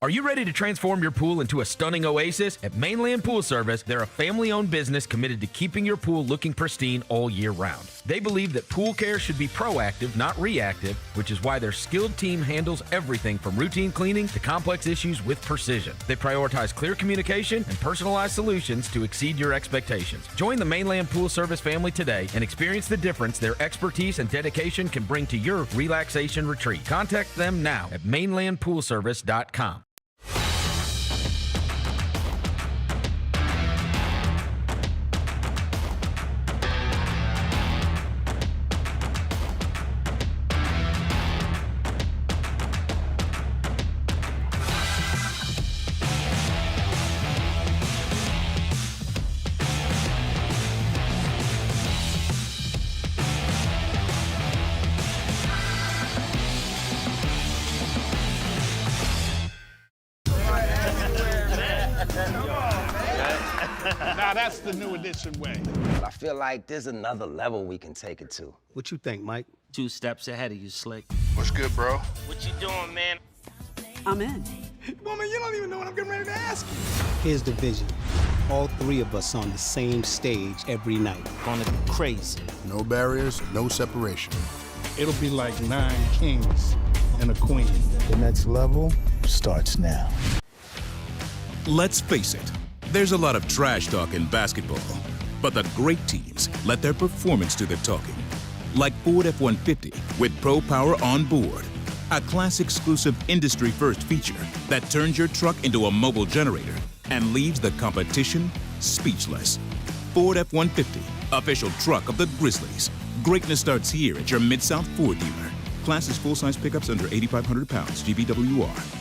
Are you ready to transform your pool into a stunning oasis? At Mainland Pool Service, they're a family-owned business committed to keeping your pool looking pristine all year round. They believe that pool care should be proactive, not reactive, which is why their skilled team handles everything from routine cleaning to complex issues with precision. They prioritize clear communication and personalized solutions to exceed your expectations. Join the Mainland Pool Service family today and experience the difference their expertise and dedication can bring to your relaxation retreat. Contact them now at mainlandpoolservice.com. Now that's the new edition way. I feel like there's another level we can take it to. What you think, Mike? 2 steps ahead of you, Slick. What's good, bro? What you doing, man? I'm in. Woman, you don't even know what I'm getting ready to ask you. Here's the vision. All 3 of us on the same stage every night. Gonna be crazy. No barriers, no separation. It'll be like 9 kings and a queen. The next level starts now. Let's face it, there's a lot of trash talk in basketball, but the great teams let their performance do the talking. Like Ford F-150 with Pro Power on board, a class-exclusive industry-first feature that turns your truck into a mobile generator and leaves the competition speechless. Ford F-150, official truck of the Grizzlies. Greatness starts here at your Mid-South Ford dealer. Class is full-size pickups under 8,500 pounds, GVWR.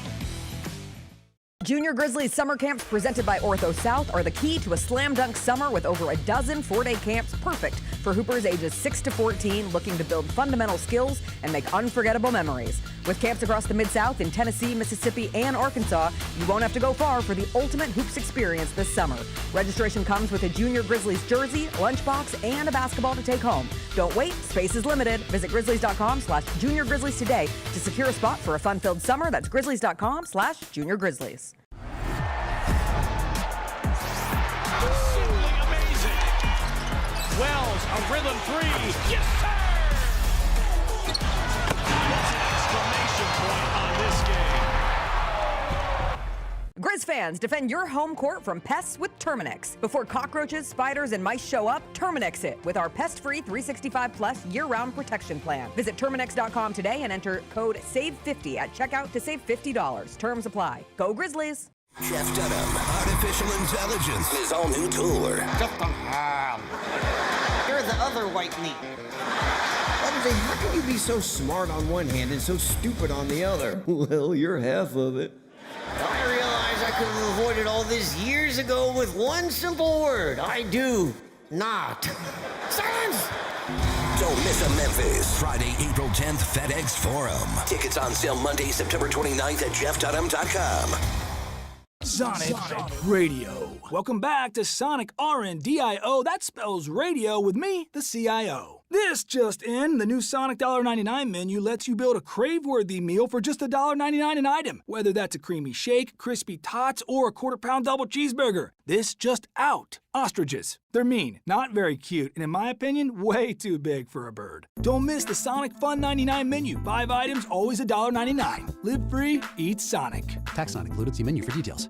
Junior Grizzlies summer camps presented by OrthoSouth are the key to a slam dunk summer with over a dozen 4-day camps perfect for hoopers ages 6 to 14 looking to build fundamental skills and make unforgettable memories. With camps across the Mid-South in Tennessee, Mississippi, and Arkansas, you won't have to go far for the ultimate hoops experience this summer. Registration comes with a Junior Grizzlies jersey, lunchbox, and a basketball to take home. Don't wait, space is limited. Visit grizzlies.com/juniorgrizzlies today to secure a spot for a fun-filled summer. That's grizzlies.com/juniorgrizzlies. Simply amazing. Wells, a rhythm 3. Yes, sir! What's an exclamation point on this game? Grizz fans, defend your home court from pests with Terminix. Before cockroaches, spiders, and mice show up, Terminix it with our pest-free 365-plus year-round protection plan. Visit Terminix.com today and enter code SAVE50 at checkout to save $50. Terms apply. Go Grizzlies! Jeff Dunham, Artificial Intelligence, his all-new tour. Just Dunham. You're the other white meat. Bargatze, how can you be so smart on one hand and so stupid on the other? Well, you're half of it. I realize I could have avoided all this years ago with one simple word. I do not. Silence! Don't miss a Memphis. Friday, April 10th, FedEx Forum. Tickets on sale Monday, September 29th at jeffdunham.com. Sonic Radio. Welcome back to Sonic RNDIO. That spells radio with me, the CIO. This just in, the new Sonic $1.99 menu lets you build a crave-worthy meal for just $1.99 an item. Whether that's a creamy shake, crispy tots, or a quarter-pound double cheeseburger. This just out. Ostriches. They're mean, not very cute, and in my opinion, way too big for a bird. Don't miss the Sonic Fun 99 menu. 5 items, always $1.99. Live free, eat Sonic. Tax not included. See menu for details.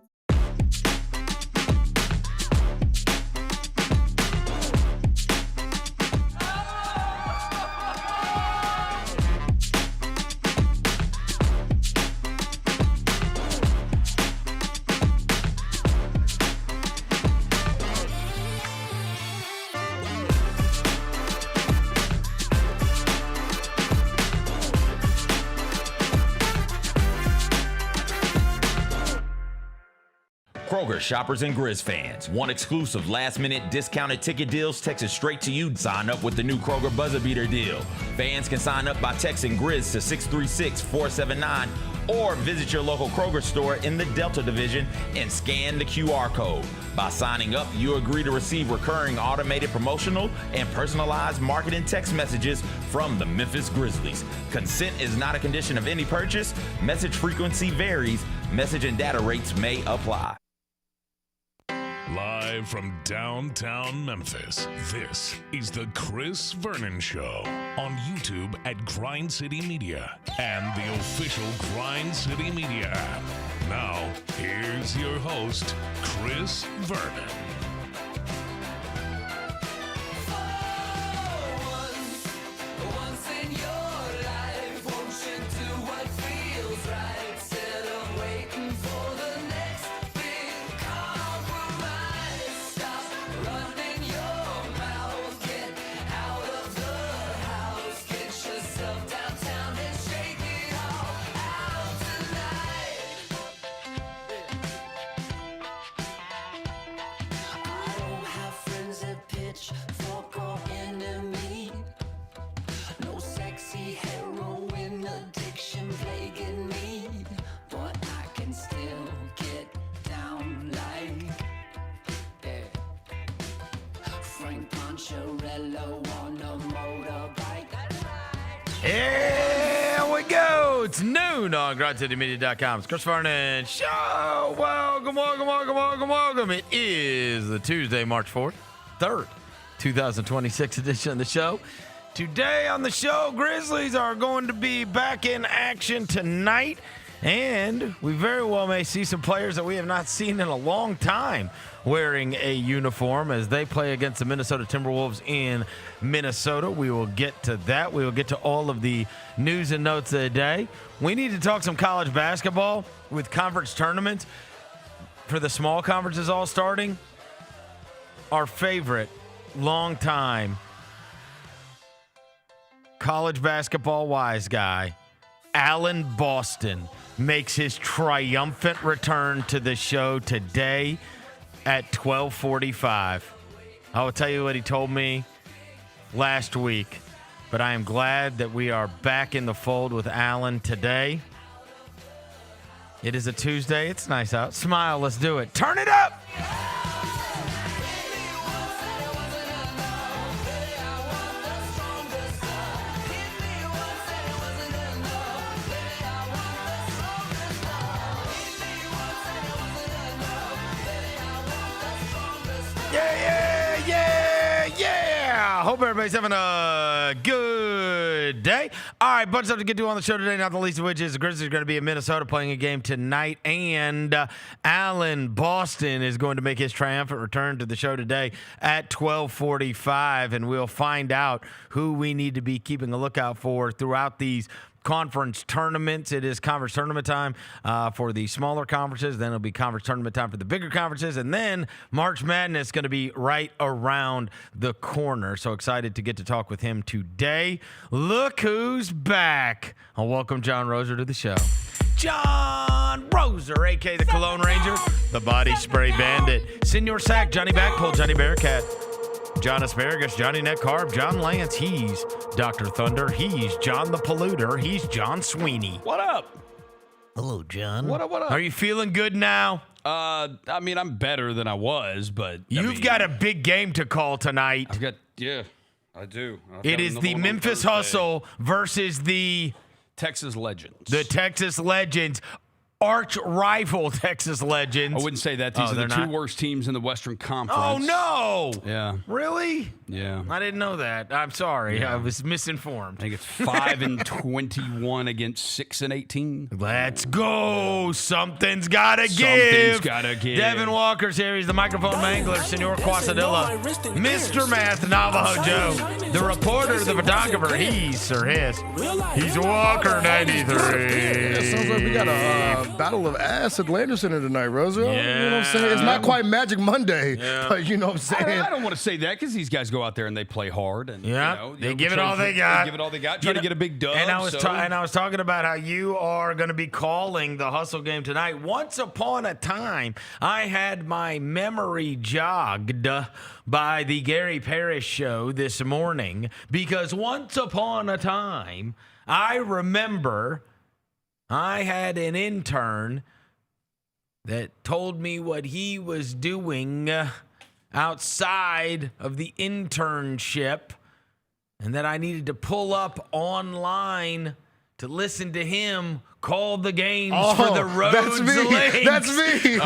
Kroger shoppers and Grizz fans. Want exclusive last-minute discounted ticket deals texted straight to you? Sign up with the new Kroger Buzzer Beater deal. Fans can sign up by texting Grizz to 636-479 or visit your local Kroger store in the Delta Division and scan the QR code. By signing up, you agree to receive recurring automated promotional and personalized marketing text messages from the Memphis Grizzlies. Consent is not a condition of any purchase. Message frequency varies. Message and data rates may apply. Live from downtown Memphis, this is the Chris Vernon Show on YouTube at Grind City Media and the official Grind City Media app. Now, here's your host, Chris Vernon. Here we go. It's noon on GrindCityMedia.com. It's Chris Vernon Show. Welcome. It is the Tuesday, March 4th, 3rd, 2026 edition of the show. Today on the show, Grizzlies are going to be back in action tonight, and we very well may see some players that we have not seen in a long time wearing a uniform as they play against the Minnesota Timberwolves in Minnesota. We will get to that. We will get to all of the news and notes of the day. We need to talk some college basketball with conference tournaments for the small conferences all starting. Our favorite longtime college basketball wise guy, Alan Boston, makes his triumphant return to the show today at 12:45. I will tell you what he told me last week, but I am glad that we are back in the fold with Alan today. It is a Tuesday. It's nice out. Smile. Let's do it. Turn it up. Hope everybody's having a good day. All right, bunch of stuff to get to on the show today, not the least of which is the Grizzlies are going to be in Minnesota playing a game tonight, and Alan Boston is going to make his triumphant return to the show today at 12:45, and we'll find out who we need to be keeping a lookout for throughout these conference tournaments. It is conference tournament time for the smaller conferences. Then it'll be conference tournament time for the bigger conferences. And then March Madness is going to be right around the corner. So excited to get to talk with him today. Look who's back. I'll welcome John Roser to the show. John Roser, a.k.a. the Cologne Ranger, the Body Spray Bandit, Senior Sack, Johnny Backpull, Johnny Bearcat, John Asparagus, Johnny Net Carb, John Lance, he's Dr. Thunder, he's John the Polluter, he's John Sweeney. What up? Hello, John. What up? Are you feeling good now? I mean, I'm better than I was, but You've got a big game to call tonight. I do. It is the Memphis Hustle versus the Texas Legends. The Texas Legends. Arch rival Texas Legends. I wouldn't say that. These are the two worst teams in the Western Conference. Oh, no. Yeah. Really? Yeah. I didn't know that. I'm sorry. Yeah. I was misinformed. I think it's 5-21 against 6-18. Let's go. Something's got to give. Something's got to give. Devin Walker's here. He's the microphone mangler, Senor Quasadilla, Mr. Math, Navajo Joe, the reporter, the photographer. He's Walker 93. It sounds like we got a battle of ass at Landers Center tonight, Rosa. Yeah. You know what I'm saying? It's not quite Magic Monday, but you know what I'm saying? I don't want to say that because these guys go out there and they play hard. And they give it all they got. Try to get a big dub. And I was talking about how you are going to be calling the Hustle game tonight. Once upon a time, I had my memory jogged by the Gary Parrish show this morning because once upon a time, I remember I had an intern that told me what he was doing outside of the internship and that I needed to pull up online to listen to him call the games for the Rhodes Links. That's me.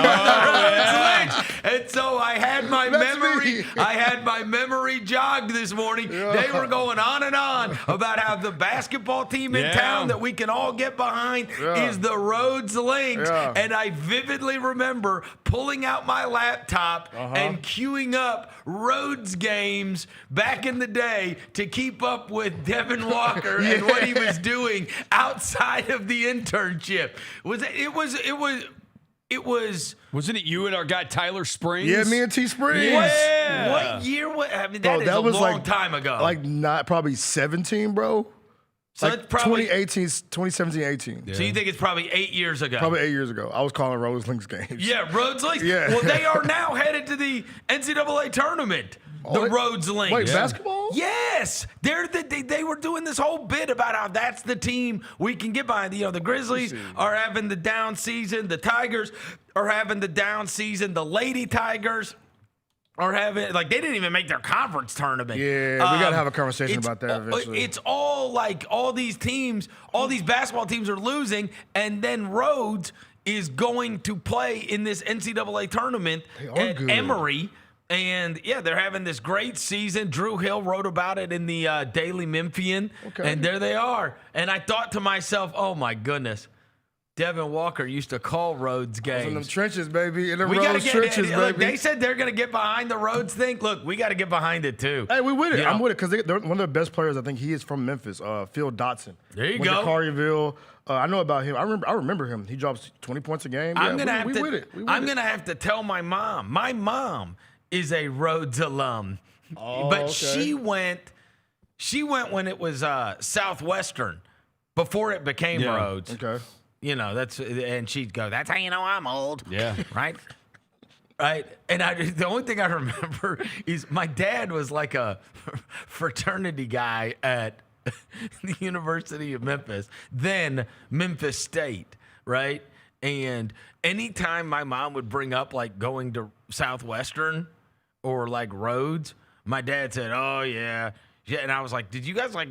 And so I had my memory jogged this morning. They were going on and on about how the basketball team in town that we can all get behind is the Rhodes Links. And I vividly remember pulling out my laptop and queuing up Rhodes games back in the day to keep up with Devin Walker and what he was doing outside of the internship. Wasn't it you and our guy Tyler Springs? Yeah, me and T Springs. What year? I mean, that is a long time ago. Like not probably 17, bro. So like it's probably 2017, 18. So you think it's probably 8 years ago? Probably 8 years ago. I was calling Rhodes Links games. Yeah, Rhodes Links. Yeah. Well, they are now headed to the NCAA tournament. The Rhodes Links. Wait, basketball? Yes. They were doing this whole bit about how that's the team we can get behind. The Grizzlies are having the down season. The Tigers are having the down season. The Lady Tigers are having, they didn't even make their conference tournament. Yeah, we got to have a conversation about that eventually. It's all like all these teams, all these basketball teams are losing, and then Rhodes is going to play in this NCAA tournament at Emory. And, they're having this great season. Drew Hill wrote about it in the Daily Memphian. Okay. And there they are. And I thought to myself, oh, my goodness. Devin Walker used to call Rhodes games. In them trenches, baby. In the Rhodes trenches, baby. Look, they said they're going to get behind the Rhodes thing. Look, we got to get behind it, too. Hey, we with it. I'm with it because they're one of the best players. I think he is from Memphis, Phil Dotson. There you Went go. to Collierville. I know about him. I remember him. He drops 20 points a game. I'm going to have to tell my mom. My mom is a Rhodes alum. But she went when it was Southwestern, before it became Rhodes. Okay. And she'd go, that's how you know I'm old. Yeah. Right? Right. And the only thing I remember is my dad was like a fraternity guy at the University of Memphis, then Memphis State, right? And anytime my mom would bring up going to Southwestern or Rhodes, my dad said, oh, yeah. And I was like, did you guys I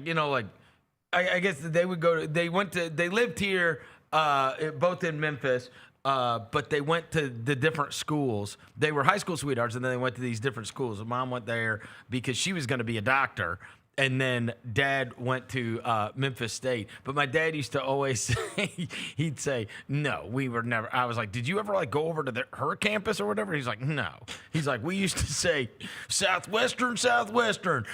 guess they would go they lived here both in Memphis, but they went to the different schools. They were high school sweethearts, and then they went to these different schools. And Mom went there because she was going to be a doctor. And then Dad went to Memphis State. But my dad used to always say, he'd say, no, we were never. I was like, did you ever go over to her campus or whatever? He's like, no. He's like, we used to say, Southwestern,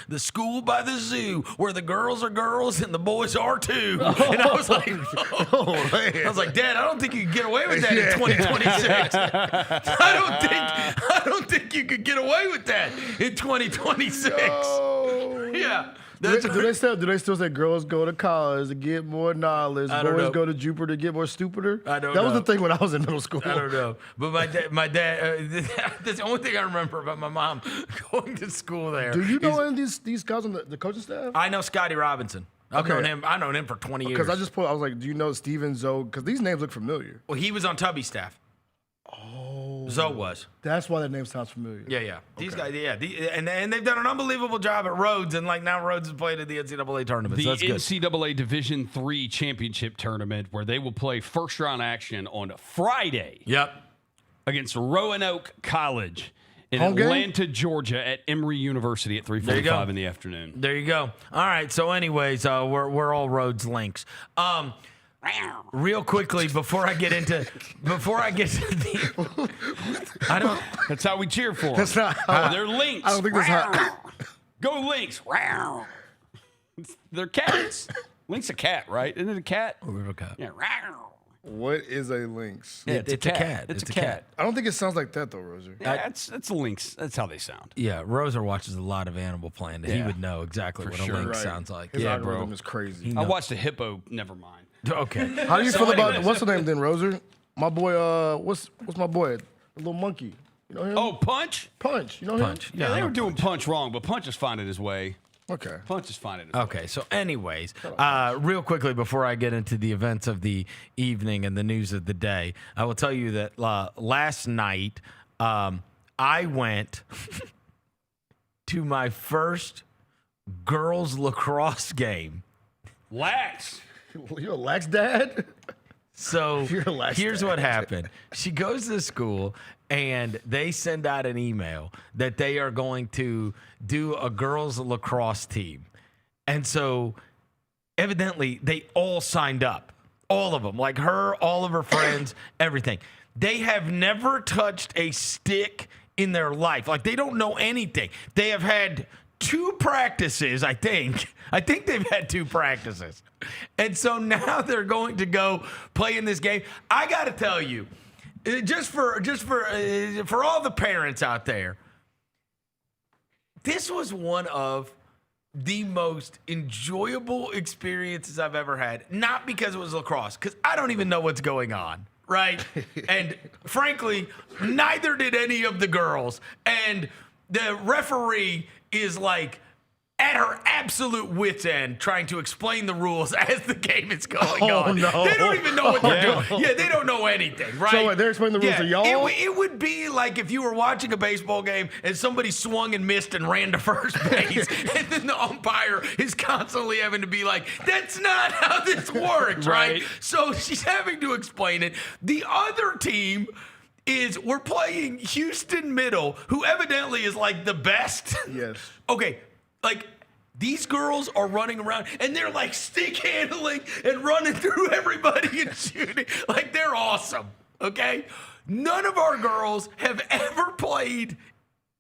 the school by the zoo, where the girls are girls and the boys are too. And I was like, I was like, Dad, I don't think you can get away with that in 2026. I don't think you could get away with that in 2026. No. Yeah. Do they still say girls go to college to get more knowledge, boys go to Jupiter to get more stupider? I don't know. That was the thing when I was in middle school. I don't know. But my dad that's the only thing I remember about my mom going to school there. Do you know any of these guys on the coaching staff? I know Scotty Robinson. I've known him for 20 years. Because I was like, do you know Steven Zoe? Because these names look familiar. Well, he was on Tubby's staff. Oh. Zoe was. That's why that name sounds familiar. Yeah. These guys, and they've done an unbelievable job at Rhodes, and now Rhodes is playing in the NCAA tournament. The so that's NCAA Division III championship tournament, where they will play first round action on Friday. Yep. Against Roanoke College in Home Atlanta, game? Georgia, at Emory University at 3:45 in the afternoon. There you go. All right. So, anyways, we're all Rhodes links. Real quickly before I get to the, I don't. That's how we cheer for them. That's not. They're links. I don't think that's how. Go links. They're cats. Link's a cat, right? Isn't it a cat? Oh, we have a cat. Yeah. What is a lynx? Yeah, it's a cat. It's a cat. I don't think it sounds like that though, Roser. Yeah, it's a lynx. That's how they sound. Yeah, Roser watches a lot of Animal Planet. He would know exactly what a lynx sounds like. His algorithm is crazy. I watched a hippo. Never mind. Okay. How do you feel about what's the name then, Roser? My boy, what's my boy? The little monkey. You know him? Oh, Punch? Punch. You know him? Punch. Yeah, they were doing Punch wrong, but Punch is finding his way. Okay. Punch is fine. Okay, so anyways, real quickly before I get into the events of the evening and the news of the day, I will tell you that last night I went to my first girls lacrosse game. Lax. You're a lax dad? So here's what happened. She goes to school, and they send out an email that they are going to do a girls lacrosse team. And so evidently they all signed up, all of them, like her, all of her friends, everything. They have never touched a stick in their life. Like, they don't know anything. They have had 2 practices, I think. I think they've had 2 practices. And so now they're going to go play in this game. I got to tell you, just for all the parents out there, this was one of the most enjoyable experiences I've ever had. Not because it was lacrosse, because I don't even know what's going on, right? And frankly, neither did any of the girls. And the referee is like at her absolute wit's end trying to explain the rules as the game is going on. No. They don't even know what they're doing. Yeah, they don't know anything, right? So they're explaining the rules to y'all? It would be like if you were watching a baseball game and somebody swung and missed and ran to first base, and then the umpire is constantly having to be like, that's not how this works, right? So she's having to explain it. The other team we're playing Houston Middle, who evidently is like the best. Yes. Okay, like these girls are running around and they're like stick handling and running through everybody and shooting. Like, they're awesome, okay? None of our girls have ever played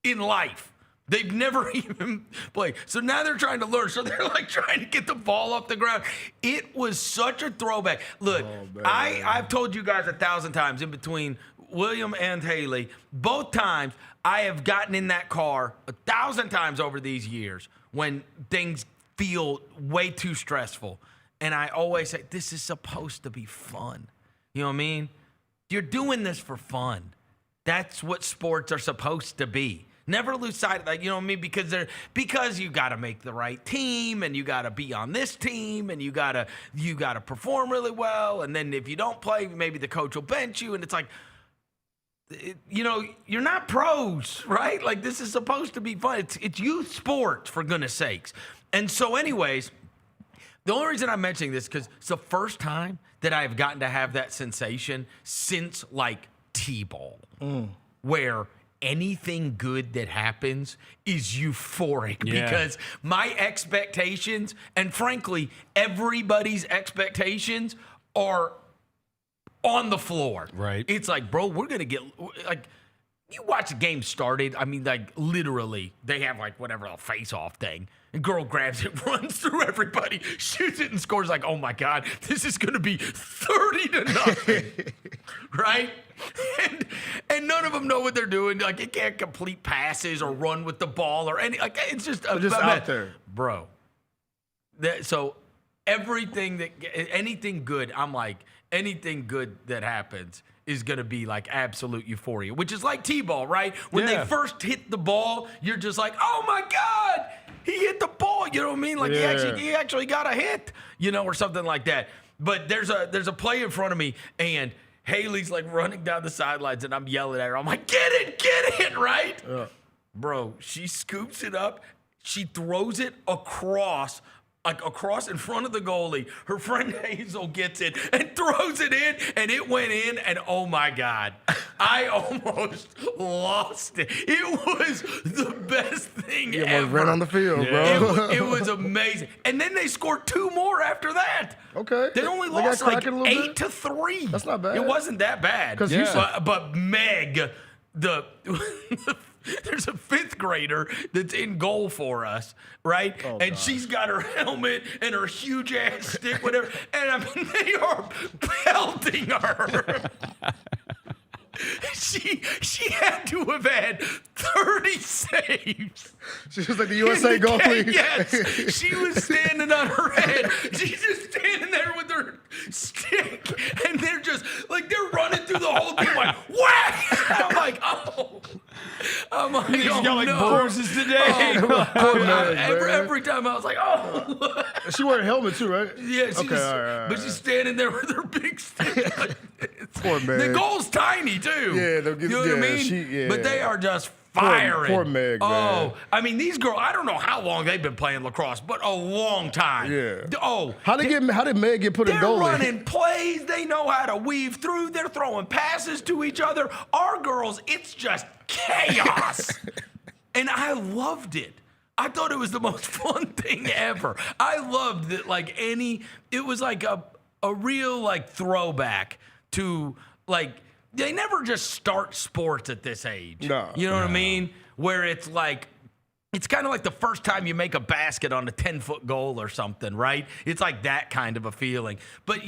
in life. They've never even played. So now they're trying to learn. So they're like trying to get the ball off the ground. It was such a throwback. Look, I've told you guys 1,000 times in between William and Haley, both times I have gotten in that car 1,000 times over these years when things feel way too stressful. And I always say, this is supposed to be fun. You know what I mean? You're doing this for fun. That's what sports are supposed to be. Never lose sight of that, you know what I mean? Because you got to make the right team, and you got to be on this team, and you got to perform really well. And then if you don't play, maybe the coach will bench you, and it's like, you know, you're not pros, right? Like, this is supposed to be fun. It's youth sports, for goodness sakes. And so anyways, the only reason I'm mentioning this because it's the first time that I've gotten to have that sensation since, like, T-ball, where anything good that happens is euphoric because my expectations, and frankly, everybody's expectations are on the floor. Right. It's like, bro, we're going to get, like, you watch the game started. I mean, like, literally, they have, like, whatever, a face-off thing. And girl grabs it, runs through everybody, shoots it, and scores like, oh, my God, this is going to be 30-0, right? And none of them know what they're doing. Like, they can't complete passes or run with the ball or any, like, it's just out there. Bro. So everything anything good, I'm like, anything good that happens is going to be like absolute euphoria, which is like T-ball, right? When they first hit the ball, you're just like, oh my God, he hit the ball. You know what I mean? Like he actually got a hit, you know, or something like that. But there's a play in front of me, and Haley's like running down the sidelines, and I'm yelling at her. I'm like, get it, right? Bro, she scoops it up. She throws it across in front of the goalie. Her friend Hazel gets it and throws it in, and it went in, and oh my God, I almost lost it. It was the best thing ever. Ran on the field, bro. It was amazing. And then they scored 2 more after that. Okay. They only lost like 8-3. That's not bad. It wasn't that bad. But Meg, there's a 5th grader that's in goal for us, right? Oh, and she's got her helmet and her huge ass stick, whatever. And I mean, they are pelting her. She had to have had 30 saves. She was like the USA goalie. Yes. She was standing on her head. She's just standing there with her stick. And they're just, like, they're running through the whole thing like, whack! I'm like, oh. I'm like, He's yelling, like bruises today. Every time I was like, oh. She wearing a helmet too, right? Yeah, she's but she's standing there with her big stick. Poor man. The goal's tiny too. Yeah, you know what I mean? But they are just firing. Poor Meg, man. I mean, these girls, I don't know how long they've been playing lacrosse, but a long time. Yeah. Oh. How did Meg get put in goal? They're running plays. They know how to weave through. They're throwing passes to each other. Our girls, it's just chaos. And I loved it. I thought it was the most fun thing ever. I loved that, it was like a real, throwback to, they never just start sports at this age. No. You know what I mean? Where it's it's kind of like the first time you make a basket on a 10-foot goal or something, right? It's like that kind of a feeling. But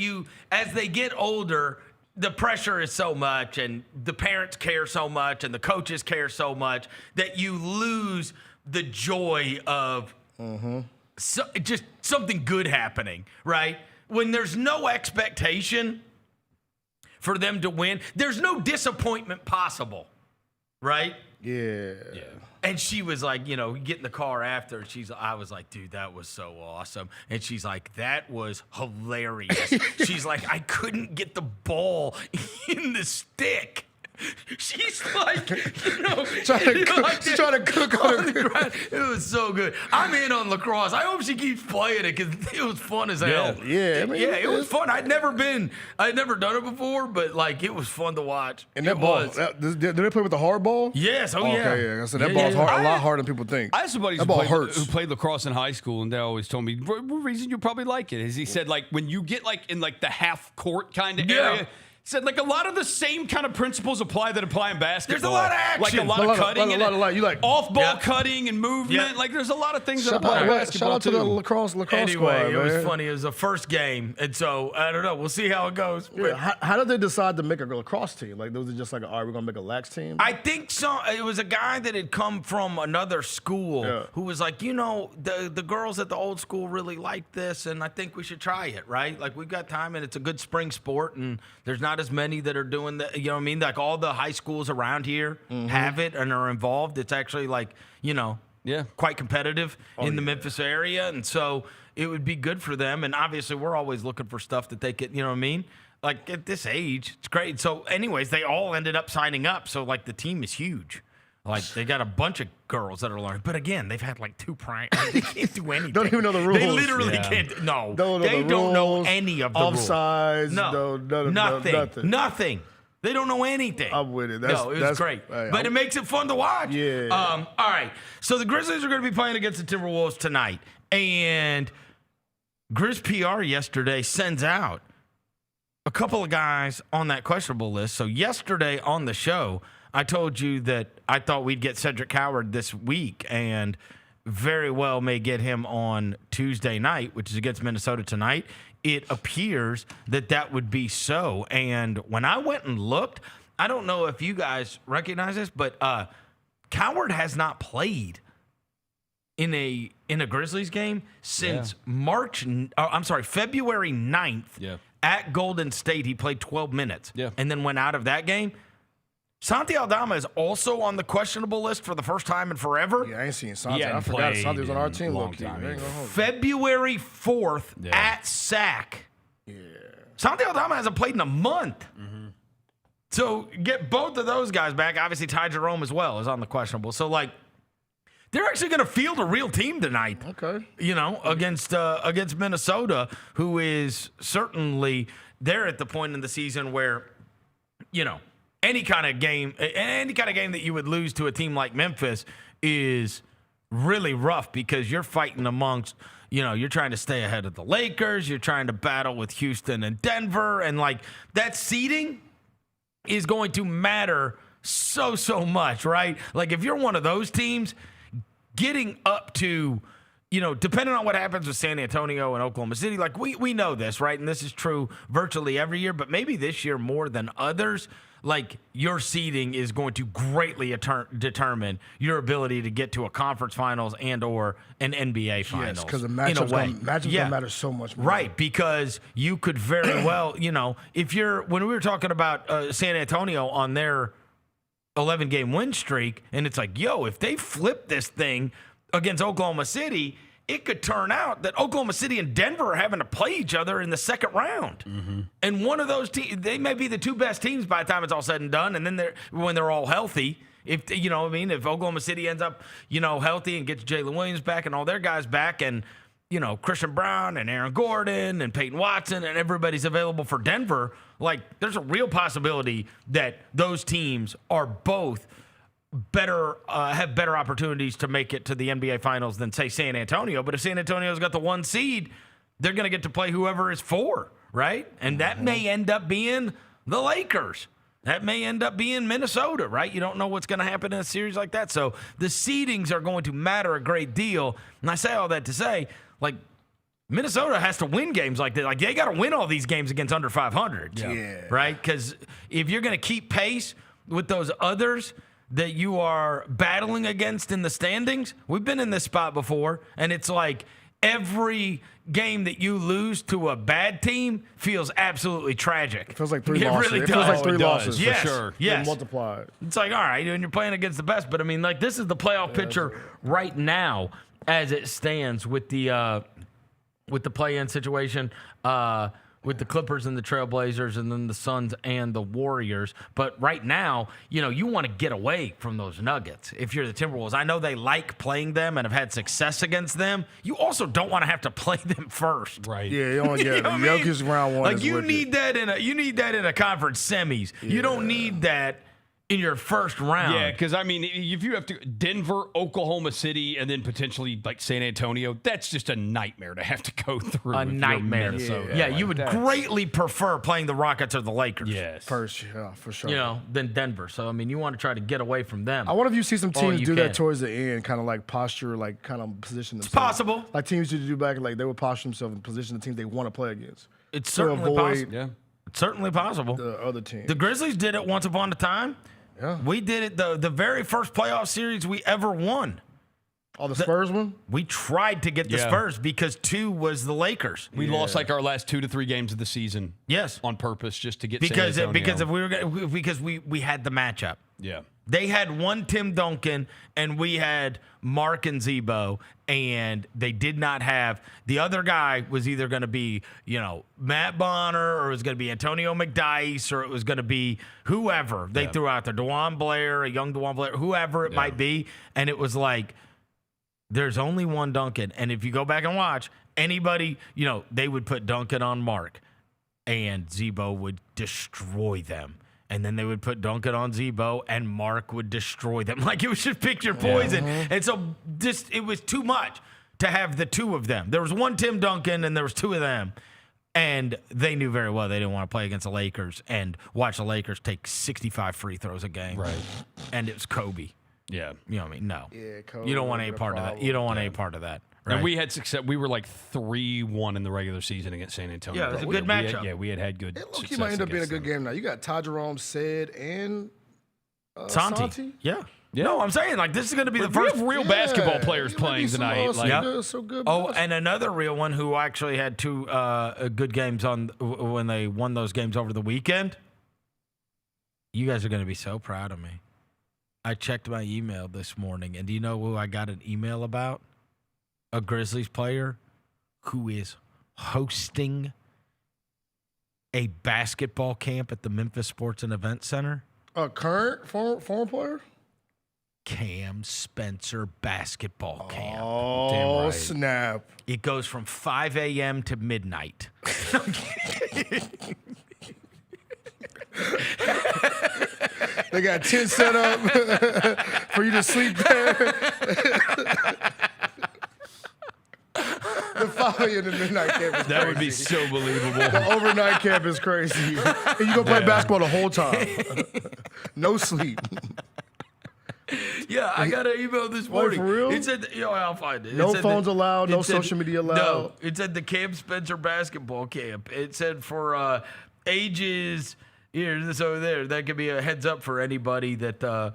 as they get older, the pressure is so much, and the parents care so much, and the coaches care so much, that you lose the joy of just something good happening, right? When there's no expectation for them to win, there's no disappointment possible, right? Yeah. And she was like, get in the car after. I was like, dude, that was so awesome. And she's like, that was hilarious. She's like, I couldn't get the ball in the stick. She's like, she's trying to cook on the ground. It was so good. I'm in on lacrosse. I hope she keeps playing it because it was fun as hell. Yeah, it was fun. I'd never done it before, but it was fun to watch. And that ball, did they play with the hard ball? Yes. Okay, yeah. So that ball's hard, a lot harder than people think. I have somebody who played lacrosse in high school, and they always told me the reason you probably like it is he said when you get in the half court kind of area. Said a lot of the same kind of principles apply that apply in basketball. There's a lot of action. A lot of cutting. Off-ball cutting and movement. Yep. There's a lot of things that apply in basketball, Shout out to the lacrosse squad, it was funny. It was the first game. And so, I don't know. We'll see how it goes. Yeah. How did they decide to make a lacrosse team? Was it just all right, we're going to make a lax team? I think so. It was a guy that had come from another school who was like, the girls at the old school really like this, and I think we should try it, right? We've got time, and it's a good spring sport, and there's not as many that are doing that. You know what I mean? All the high schools around here have it and are involved. It's actually quite competitive in the Memphis area. And so it would be good for them. And obviously we're always looking for stuff that they could, you know what I mean? At this age, it's great. So anyways, they all ended up signing up. So the team is huge. They got a bunch of girls that are learning. But again, they've had 2 prime. They can't do anything. Don't even know the rules. They literally can't. No. They don't know any of the offsides, rules. Nothing. They don't know anything. I'm with it. It was great. But it makes it fun to watch. Yeah. All right. So the Grizzlies are going to be playing against the Timberwolves tonight. And Grizz PR yesterday sends out a couple of guys on that questionable list. So yesterday on the show, I told you that I thought we'd get Cedric Howard this week, and very well may get him on Tuesday night, which is against Minnesota tonight. It appears that would be so. And when I went and looked, I don't know if you guys recognize this, but Coward has not played in a Grizzlies game since February 9th. Yeah. At Golden State. He played 12 minutes and then went out of that game. Santi Aldama is also on the questionable list for the first time in forever. Yeah, I ain't seen Santi. I forgot Santi was on our team. February 4th at SAC. Yeah. Santi Aldama hasn't played in a month. Mm-hmm. So get both of those guys back. Obviously, Ty Jerome as well is on the questionable. So, they're actually going to field a real team tonight. Okay. Against Minnesota, who is certainly they're at the point in the season where, any kind of game that you would lose to a team like Memphis is really rough because you're fighting amongst, you're trying to stay ahead of the Lakers. You're trying to battle with Houston and Denver. And that seeding is going to matter so much, right? If you're one of those teams, getting up to, depending on what happens with San Antonio and Oklahoma City, we know this, right? And this is true virtually every year, but maybe this year more than others. Your seeding is going to greatly determine your ability to get to a conference finals and or an NBA finals. Yes, because the matchup's going to matter so much more. Right, because you could very well, when we were talking about San Antonio on their 11-game win streak, and it's like, yo, if they flip this thing against Oklahoma City, it could turn out that Oklahoma City and Denver are having to play each other in the second round. Mm-hmm. And one of those teams, they may be the two best teams by the time it's all said and done, and then when they're all healthy. If you know what I mean, if Oklahoma City ends up, healthy and gets Jaylon Williams back and all their guys back, and Christian Brown and Aaron Gordon and Peyton Watson and everybody's available for Denver, like there's a real possibility that those teams are both better, have better opportunities to make it to the NBA Finals than say San Antonio. But if San Antonio's got the 1 seed, they're going to get to play whoever is 4, right? And that may end up being the Lakers. That may end up being Minnesota, right? You don't know what's going to happen in a series like that. So the seedings are going to matter a great deal. And I say all that to say, like, Minnesota has to win games like that. Like, they got to win all these games against under 500. Yeah. Right? Because if you're going to keep pace with those others that you are battling against in the standings, we've been in this spot before, and it's like every game that you lose to a bad team feels absolutely tragic. It feels like 3 losses. It feels like 3 losses, yes, for sure. Yes. Multiplied. It's like, all right, and you're playing against the best, but I mean, like, this is the playoff picture right now as it stands with the play-in situation, with the Clippers and the Trailblazers and then the Suns and the Warriors. But right now, you want to get away from those Nuggets if you're the Timberwolves. I know they like playing them and have had success against them. You also don't want to have to play them first. Right. Yeah, you don't want to get Jokic round 1. Like, you need that in a conference semis. Yeah. You don't need that in your first round. Yeah, because, I mean, if you have to Denver, Oklahoma City, and then potentially, like, San Antonio, that's just a nightmare to have to go through. A nightmare. Yeah, you would greatly prefer playing the Rockets or the Lakers. Yes. First, yeah, for sure. Than Denver. So, I mean, you want to try to get away from them. I wonder if you see some teams do that towards the end, kind of like posture, like kind of position themselves. It's possible. Like teams used to do back, like they would posture themselves and position the teams they want to play against. It's certainly possible. Yeah. It's certainly possible. The other team. The Grizzlies did it once upon a time. Yeah. We did it the very first playoff series we ever won. Oh, the Spurs one? We tried to get the Spurs because 2 was the Lakers. We lost like our last 2 to 3 games of the season. Yes, on purpose just to get because San Antonio. because we had the matchup. Yeah. They had one Tim Duncan, and we had Mark and Zebo, and they did not have – the other guy was either going to be, Matt Bonner, or it was going to be Antonio McDyess, or it was going to be whoever they threw out there, DeJuan Blair, a young DeJuan Blair, whoever it might be. And it was like, there's only one Duncan. And if you go back and watch, anybody, they would put Duncan on Mark, and Zebo would destroy them. And then they would put Duncan on Zebo, and Mark would destroy them. Like, it was just pick your poison. And so it was too much to have the 2 of them. There was one Tim Duncan, and there was 2 of them. And they knew very well they didn't want to play against the Lakers and watch the Lakers take 65 free throws a game. Right. And it was Kobe. Yeah. You know what I mean? No. Yeah, Kobe. You don't want any part of that. You don't want any part of that. Right? And we had success. We were like 3-1 in the regular season against San Antonio. Yeah, it was a good matchup. We had good success. It might end up being a good game now. You got Ty Jerome, Said, and Santi. Yeah. No, I'm saying, like, this is going to be the first. We have real basketball players playing tonight. So good. And another real one who actually had 2 good games when they won those games over the weekend. You guys are going to be so proud of me. I checked my email this morning, and do you know who I got an email about? A Grizzlies player who is hosting a basketball camp at the Memphis Sports and Event Center. A current former player? Cam Spencer basketball camp. Oh, damn right. Snap. It goes from 5 a.m. to midnight. They got tents set up for you to sleep there. The 5 a.m. to midnight camp is That would be so believable. The overnight camp is crazy. And you go play basketball the whole time. No sleep. Yeah, I got an email this morning. For real? It said, I'll find it. No phones allowed, no social media allowed. No, it said the Cam Spencer basketball camp. It said for ages, here, this over there. That could be a heads up for anybody that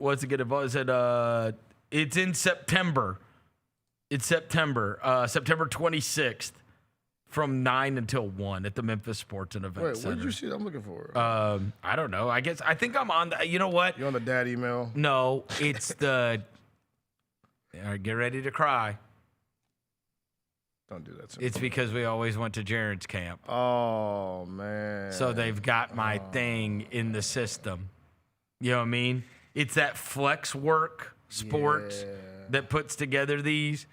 wants to get involved. It said it's in September. It's September 26th from 9 until 1 at the Memphis Sports and Events Center. What did you see? I'm looking for. I don't know. I think I'm on the. You know what? You on the dad email? No, it's the. All right, get ready to cry. Don't do that. It's because we always went to Jaren's camp. Oh man. So they've got my thing in the system. You know what I mean? It's that Flex Work Sports that puts together these.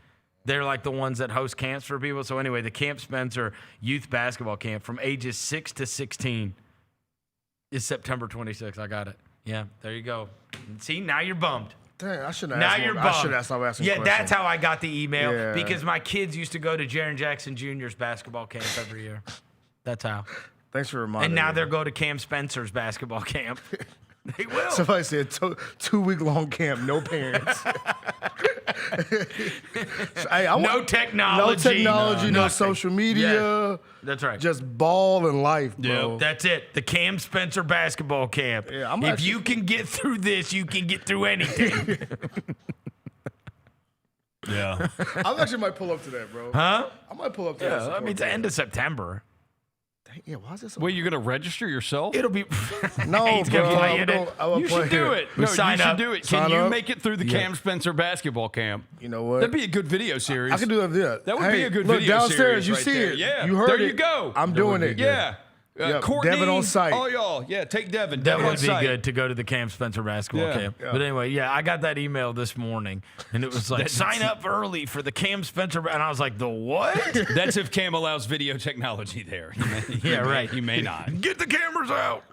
They're like the ones that host camps for people. So anyway, the Camp Spencer Youth Basketball Camp from ages 6 to 16 is September 26th. I got it. Yeah, there you go. See, now you're bummed. Dang, I shouldn't now ask. You're bummed. I should have stopped asking questions. That's how I got the email because my kids used to go to Jaren Jackson Jr.'s basketball camp every year. That's how. Thanks for reminding me. And now me. they're going to Cam Spencer's basketball camp. They will. Somebody said 2-week-long camp, no parents. No technology. No social media. Yeah, that's right. Just ball and life, bro. Yep, that's it. The Cam Spencer basketball camp. Yeah, if you can get through this, you can get through anything. Yeah. I actually might pull up to that, bro. Huh? I might pull up to that. I mean, it's the end of September. Yeah, why is this? Wait, you're gonna register yourself? It'll be no, bro. You should do it. We sign up. Do it. Can you make it through the Cam Spencer basketball camp? You know what? That'd be a good video series. I can do that. That would be a good look, video downstairs, series. You right see there. it. Yeah. You heard it. There you go. I'm doing it. Yeah. Courtney, Devin on site. Oh, y'all. Yeah, take Devin. That Devin would be on site. good to go to the Cam Spencer basketball camp. Yeah. But anyway, I got that email this morning, and it was like, sign up early for the Cam Spencer. And I was like, the what? That's if Cam allows video technology there. Right. He may not. Get the cameras out.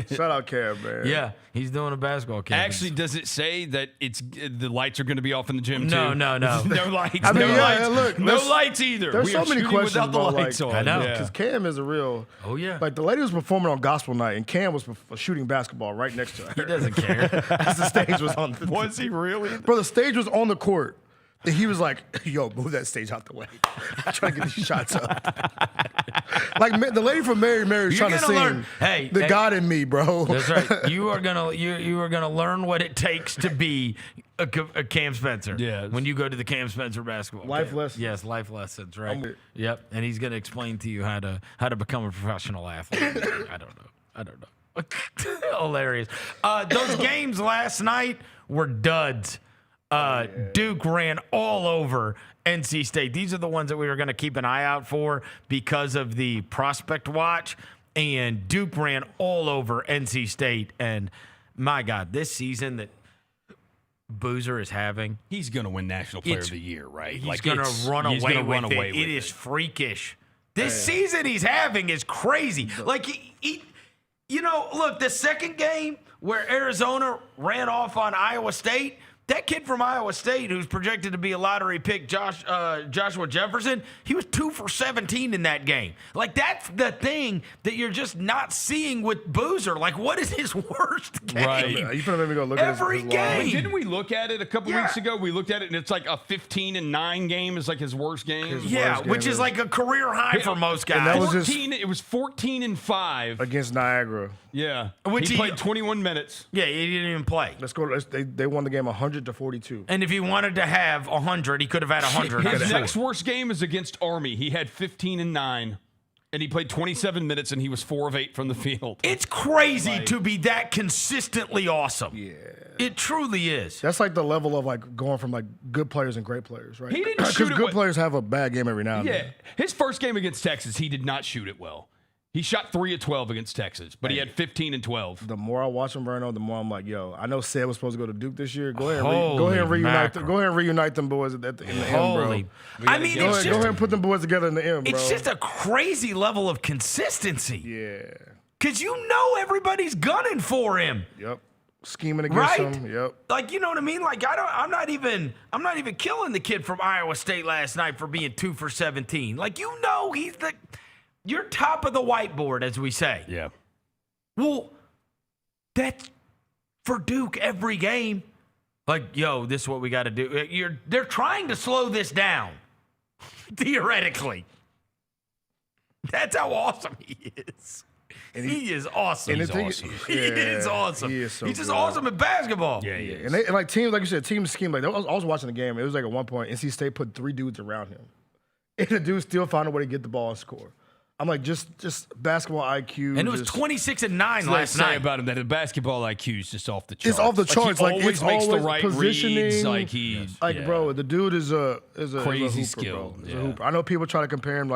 Shout out Cam, man. Yeah, he's doing a basketball camp. Actually, does it say that the lights are going to be off in the gym, too? No. No lights. I mean, lights. Look, no lights either. There's We so are many shooting questions without the about, lights on. I know. Because Cam is a real. Oh, yeah. Like, the lady was performing on gospel night, and Cam was shooting basketball right next to her. He doesn't care. As the stage was on. Was he really? Bro, the stage was on the court. And he was like, yo, move that stage out the way. I'm trying to get these shots up. Like, the lady from Mary was trying to sing learn. Hey, God in me, bro. That's right. You are gonna learn what it takes to be a Cam Spencer. Yeah. When you go to the Cam Spencer basketball Life camp. lessons. Yes, life lessons. Right. Yep. And he's gonna explain to you how to become a professional athlete. I don't know. Hilarious. Those games last night were duds. Duke ran all over NC State. These are the ones that we were going to keep an eye out for because of the prospect watch. And Duke ran all over NC State. And my God, this season that Boozer is having, he's going to win National Player of the Year, right? He's going to run away with it. It is freakish. This season he's having is crazy. Like, look, the second game where Arizona ran off on Iowa State, that kid from Iowa State who's projected to be a lottery pick, Joshua Jefferson, he was 2 for 17 in that game. Like, that's the thing that you're just not seeing with Boozer. Like, what is his worst game? Right. You finna make me go look at every his game. Wait, didn't we look at it a couple weeks ago? We looked at it, and it's like a 15-9 game is like his worst game. Which is like a career high for most guys. And that was 14, it was 14-5 against Niagara. Yeah, Which he played 21 minutes. Yeah, he didn't even play. Let's go. They won the game 100-42. And if he wanted to have 100, he could have had 100. His next worst game is against Army. He had 15-9, and he played 27 minutes, and he was 4 of 8 from the field. It's crazy to be that consistently awesome. Yeah. It truly is. That's like the level of like going from like good players and great players, right? He didn't shoot it Because good well. players have a bad game every now and then. Yeah, his first game against Texas, he did not shoot it well. He shot 3 of 12 against Texas, but he had 15 and 12. The more I watch him, Vernon, the more I'm like, yo, I know Sid was supposed to go to Duke this year. Go ahead, and reunite them boys in the M, bro. I mean, go ahead and put them boys together in the M, bro. It's just a crazy level of consistency. Yeah. Because you know everybody's gunning for him. Yep. Scheming against him. Yep. Like, you know what I mean? Like, I'm not even killing the kid from Iowa State last night for being 2 for 17. Like, you know, you're top of the whiteboard, as we say. Yeah. Well, that's for Duke every game. Like, yo, this is what we got to do. They're trying to slow this down, theoretically. That's how awesome he is. And he is awesome. And He's awesome. He is awesome. He is so He's just good. awesome at basketball. Yeah, he is. And like teams, like you said, teams scheme. Like I was watching the game. It was like at one point, NC State put 3 dudes around him. And the dude still found a way to get the ball and score. I'm like, just basketball IQ. And it was 26 and 9 last night. About him that the basketball IQ is just off the charts. It's off the charts. Like, he always makes the always right positioning. reads. Bro, the dude is a crazy hooper, skill. He's a hooper. I know people try to compare him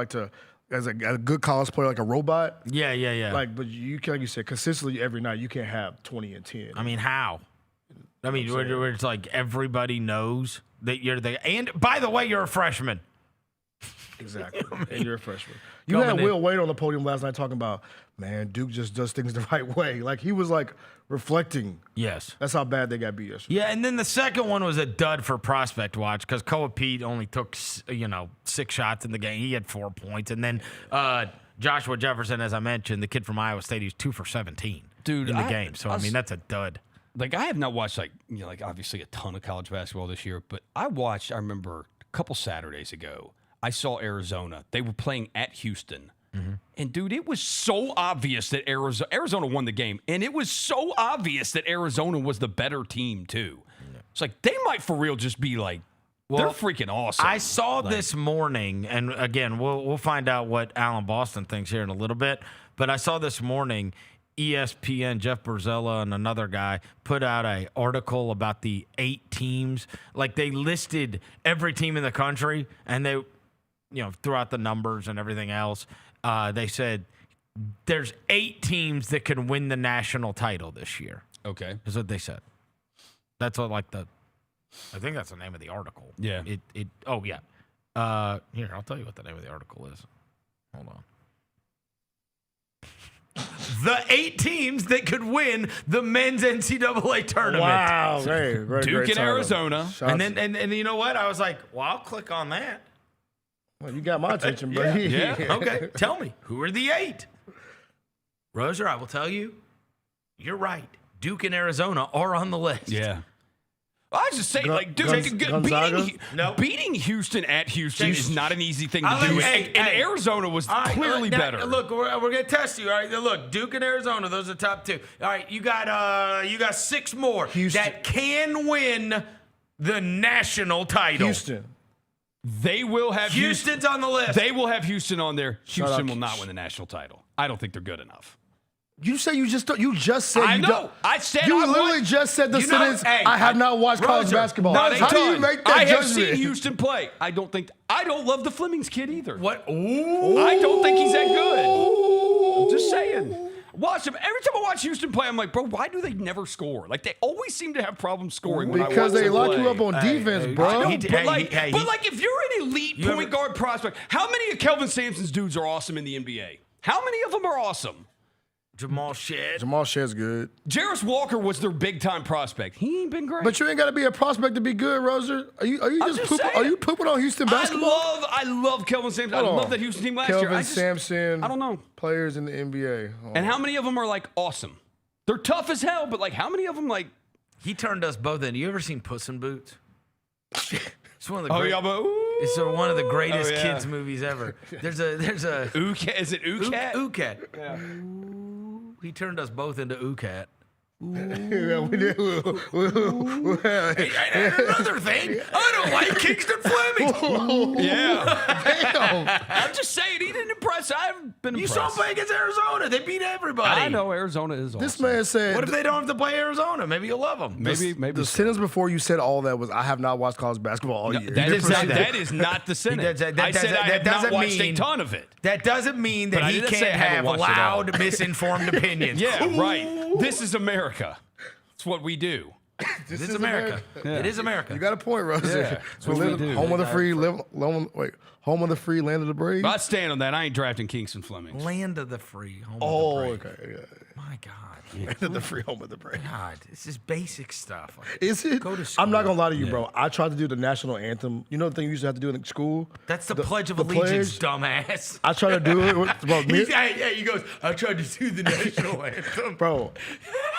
as a good college player, like a robot. Yeah. But you can, like you said, consistently every night you can't have 20 and 10. I mean, how? I mean, where it's like everybody knows that you're the. And by the way, you're a freshman. Exactly. And you're a freshman. You had Will Wade on the podium last night talking about, man, Duke just does things the right way. Like, he was, like, reflecting. Yes. That's how bad they got beat yesterday. Yeah, and then the second one was a dud for Prospect Watch because Koa Pete only took, 6 shots in the game. He had 4 points. And then Joshua Jefferson, as I mentioned, the kid from Iowa State, he's 2 for 17 in the game. So, I mean, that's a dud. Like, I have not watched, obviously a ton of college basketball this year, but I remember a couple Saturdays ago, I saw Arizona. They were playing at Houston. Mm-hmm. And, dude, it was so obvious that Arizona won the game. And it was so obvious that Arizona was the better team, too. Yeah. It's like, they might for real just be like, they're freaking awesome. I saw this morning, and, again, we'll find out what Alan Boston thinks here in a little bit. But I saw this morning ESPN, Jeff Berzella, and another guy put out an article about the 8 teams. Like, they listed every team in the country, and they – throughout the numbers and everything else, they said there's 8 teams that can win the national title this year. Okay. Is what they said. That's what, I think that's the name of the article. Yeah. Here, I'll tell you what the name of the article is. Hold on. The 8 teams that could win the men's NCAA tournament. Wow. Great Duke and Arizona. And then, and you know what? I was like, well, I'll click on that. Well, you got my attention, buddy. Yeah. Okay. Tell me, who are the 8? Roser, I will tell you, you're right. Duke and Arizona are on the list. Yeah. I was just saying, beating Houston at Houston is not an easy thing to do. And Arizona was clearly better. Look, we're going to test you. All right. Look, Duke and Arizona, those are the top 2. All right. You got 6 more that can win the national title. Houston. They will have Houston's on the list. They will have Houston on there. Houston will not win the national title. I don't think they're good enough. You say you just said I you know. don't. I said you I literally just said the sentence. I have not watched college basketball. Not How do you make that I have judgment? seen Houston play. I don't love the Flemings kid either. What? Ooh. I don't think he's that good. I'm just saying. Watch him. Every time I watch Houston play, I'm like, bro, why do they never score? Like, they always seem to have problems scoring when I watch them because they lock play. you up on defense, bro. But if you're an elite point guard prospect, how many of Kelvin Sampson's dudes are awesome in the NBA? How many of them are awesome? Jamal Shead. Jamal Shead's good. Jarris Walker was their big-time prospect. He ain't been great. But you ain't got to be a prospect to be good, Roser. Are you pooping on Houston basketball? I love Kelvin Sampson. I love that Houston team last year. Kelvin Sampson. I don't know. Players in the NBA. And how many of them are, awesome? They're tough as hell, but, how many of them, He turned us both in. You ever seen Puss in Boots? It's one of the it's one of the greatest kids movies ever. There's a Oocat. Is it Oocat? Oocat. Yeah. He turned us both into Oocat. Yeah, we did. And another thing, I don't like Kingston Fleming. Yeah. I'm just saying, he didn't impress. I've been impressed. You saw him play against Arizona. They beat everybody. I know Arizona is awesome. This man said. What if they don't have to play Arizona? Maybe you'll love them. Maybe. The sentence before you said all that was, I have not watched college basketball all year. That is not the sentence. I said I have not watched a ton of it. That doesn't mean that he can't have loud, misinformed opinions. Yeah, right. This is America. It's what we do. This is America. Yeah. It is America. You got a point, Rose. Yeah. Home of the free, home of the free, land of the brave. I stand on that. I ain't drafting Kingston Fleming. Land of the free, home of the brave. Okay. Yeah. My God. Land of the free, home of the brave. God, this is basic stuff. Is it? Go to school. I'm not gonna lie to you, bro. I tried to do the national anthem. You know the thing you used to have to do in school? That's the Pledge of Allegiance, dumbass. I tried to do it. He goes, I tried to do the national anthem. Bro,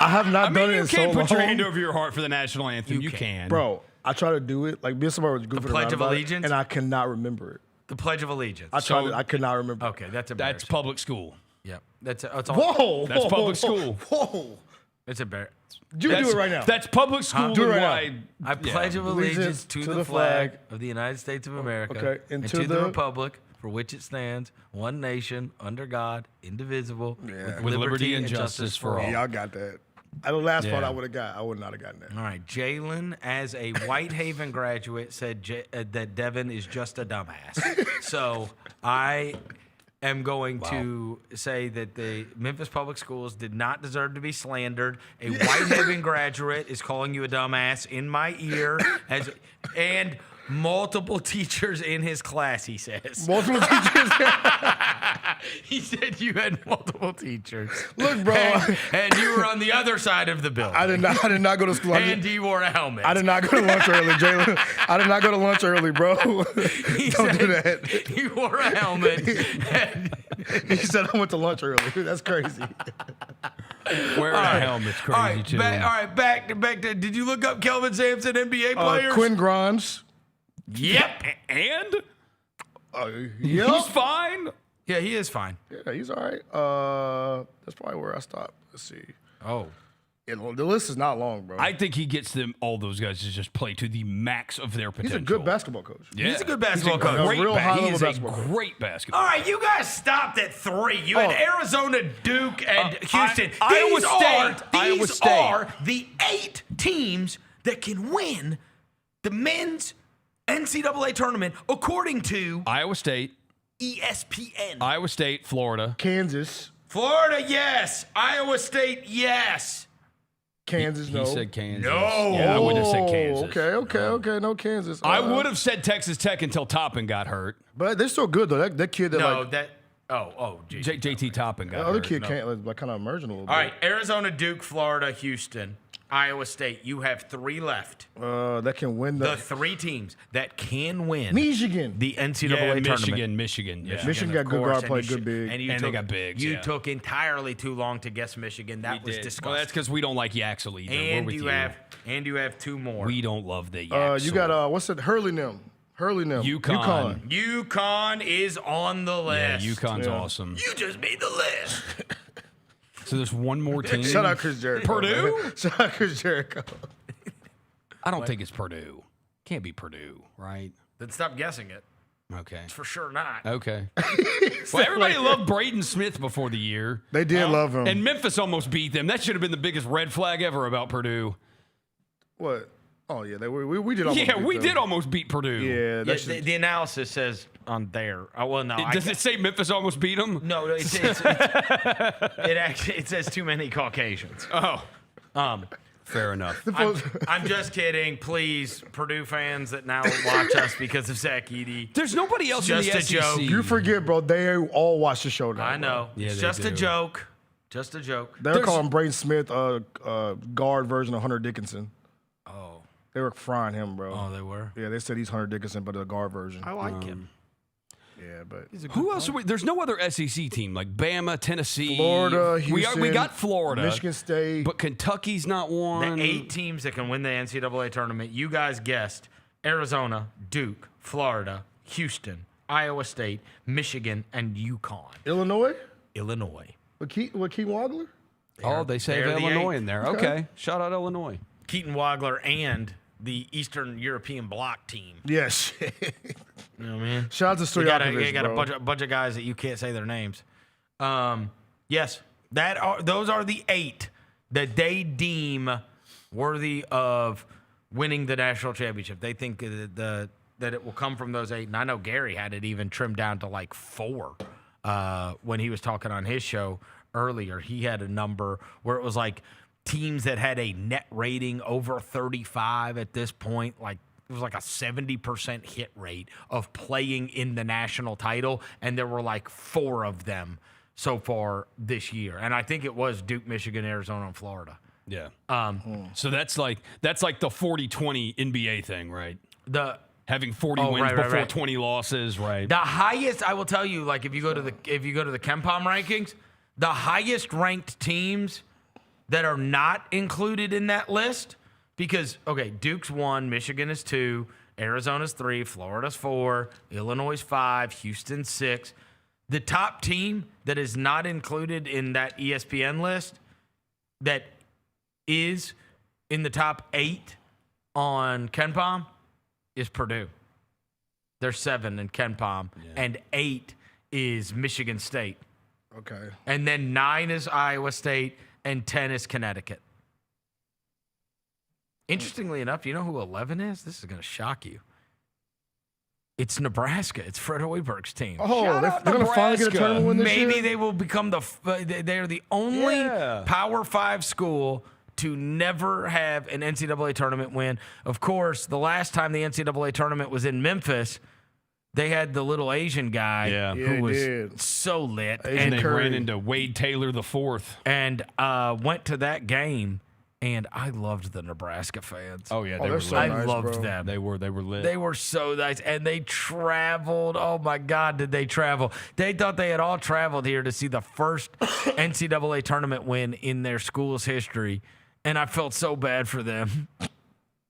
I have not done it in so long. You can't put your hand over your heart for the national anthem. You can. Bro, I try to do it. Like, me and somebody was goofing the Pledge of Allegiance? and I cannot remember it. The Pledge of Allegiance. I tried I could not remember. Okay, that's embarrassing. That's public school. Yep. That's all. Whoa. That's public school. Whoa. It's embarrassing. Do it right now. That's public school Do it right wide. I pledge allegiance to the flag of the United States of America Okay, and to the republic for which it stands, one nation, under God, indivisible, with liberty and justice for all. Y'all got that. The last part I would have got. I would not have gotten that. All right. Jaylon, as a Whitehaven graduate, said that Devin is just a dumbass. So I am going to say that the Memphis Public Schools did not deserve to be slandered. A Whitehaven graduate is calling you a dumbass in my ear, and multiple teachers in his class, he says. Multiple teachers? He said you had multiple teachers. Look, bro. And you were on the other side of the building. I did not go to school. And he wore a helmet. I did not go to lunch early, Jaylon. I did not go to lunch early, bro. Don't do that. He wore a helmet. He said I went to lunch early. That's crazy. Wearing a helmet's crazy, too. All right, back to. Did you look up Kelvin Sampson NBA players? Quinn Grimes. Yep. And? He's fine. Yeah, he is fine. Yeah, he's all right. That's probably where I stopped. Let's see. Oh. Yeah, the list is not long, bro. I think he gets all those guys to just play to the max of their potential. He's a good basketball coach. Yeah. He's a good basketball coach. He is a great basketball All right, you guys stopped at 3. You had Arizona, Duke, and Houston. Iowa These are the 8 teams that can win the men's NCAA tournament, according to Iowa State, ESPN. Iowa State, Florida, Kansas. Florida, yes. Iowa State, yes. Kansas, no. He said Kansas. No. Yeah, I would have said Kansas. Okay. No Kansas. I would have said Texas Tech until Toppin got hurt. But they're still good, though. That kid JT Toppin got hurt. The other kid can't, kind of emerging a little bit. All right, Arizona, Duke, Florida, Houston, Iowa State. You have 3 left. That can win the 3 teams that can win Michigan, the NCAA tournament. Michigan. Yeah. Michigan got good guard play, good big. And they got bigs. You took entirely too long to guess Michigan. That was disgusting. Well, that's because we don't like Yaxel either. And you have 2 more. We don't love the Yaxel. You got what's it? Hurley-Nim. UConn. UConn is on the list. Yeah, UConn's awesome. You just made the list. So there's one more team. Shout out Chris Jericho. Purdue? Man. Shout out Chris Jericho. I don't think it's Purdue. Can't be Purdue, right? Then stop guessing it. Okay. It's for sure not. Okay. Well, everybody loved Braden Smith before the year. They did love him. And Memphis almost beat them. That should have been the biggest red flag ever about Purdue. What? Oh, yeah. We did almost beat them. did almost beat Purdue. Yeah. The analysis says on there. Does it say Memphis almost beat them? No, it says too many Caucasians. Oh. Fair enough. I'm just kidding. Please, Purdue fans that now watch us because of Zach Edey. There's nobody else just in the a SEC. joke. You forget, bro. They all watch the show now. I know. Yeah, it's just a joke. Just a joke. They're calling Braden Smith guard version of Hunter Dickinson. Oh. They were frying him, bro. Oh, they were? Yeah, they said he's Hunter Dickinson, but a guard version. I like him. Yeah, but who else? There's no other SEC team like Bama, Tennessee, Florida, Houston. We got Florida, Michigan State, but Kentucky's not one. The 8 teams that can win the NCAA tournament. You guys guessed: Arizona, Duke, Florida, Houston, Iowa State, Michigan, and UConn. Illinois. With Keaton Wagler. They say Illinois in there. Okay. Shout out Illinois. Keaton Wagler and the Eastern European Bloc team. Yes. You know what I mean? Shout out to Stojakovic, You got a bunch of guys that you can't say their names. Yes, those are the 8 that they deem worthy of winning the national championship. They think that it will come from those 8. And I know Gary had it even trimmed down to like 4 when he was talking on his show earlier. He had a number where it was like teams that had a net rating over 35 at this point, like it was like a 70% hit rate of playing in the national title, and there were like 4 of them so far this year. And I think it was Duke, Michigan, Arizona, and Florida. Yeah. So that's like the 40-20 NBA thing, right? Having 40 wins before 20 losses, right? The highest, I will tell you, like if you go to the KenPom rankings, the highest ranked teams that are not included in that list, because, Duke's 1, Michigan is 2, Arizona's 3, Florida's 4, Illinois 5, Houston's 6. The top team that is not included in that ESPN list that is in the top 8 on KenPom is Purdue. They're 7 in KenPom, and 8 is Michigan State. Okay. And then 9 is Iowa State, and 10 is Connecticut. Interestingly enough, you know who 11 is? This is going to shock you. It's Nebraska. It's Fred Hoiberg's team. Oh, they're going to finally get a tournament win this year? Maybe they will become they're the only Power 5 school to never have an NCAA tournament win. Of course, the last time the NCAA tournament was in Memphis, they had the little Asian guy who was so lit. And they ran into Wade Taylor IV. And went to that game. And I loved the Nebraska fans. Oh, yeah. They were so lit. I loved them. They were lit. They were so nice. And they traveled. Oh, my God, did they travel. They thought they had all traveled here to see the first NCAA tournament win in their school's history. And I felt so bad for them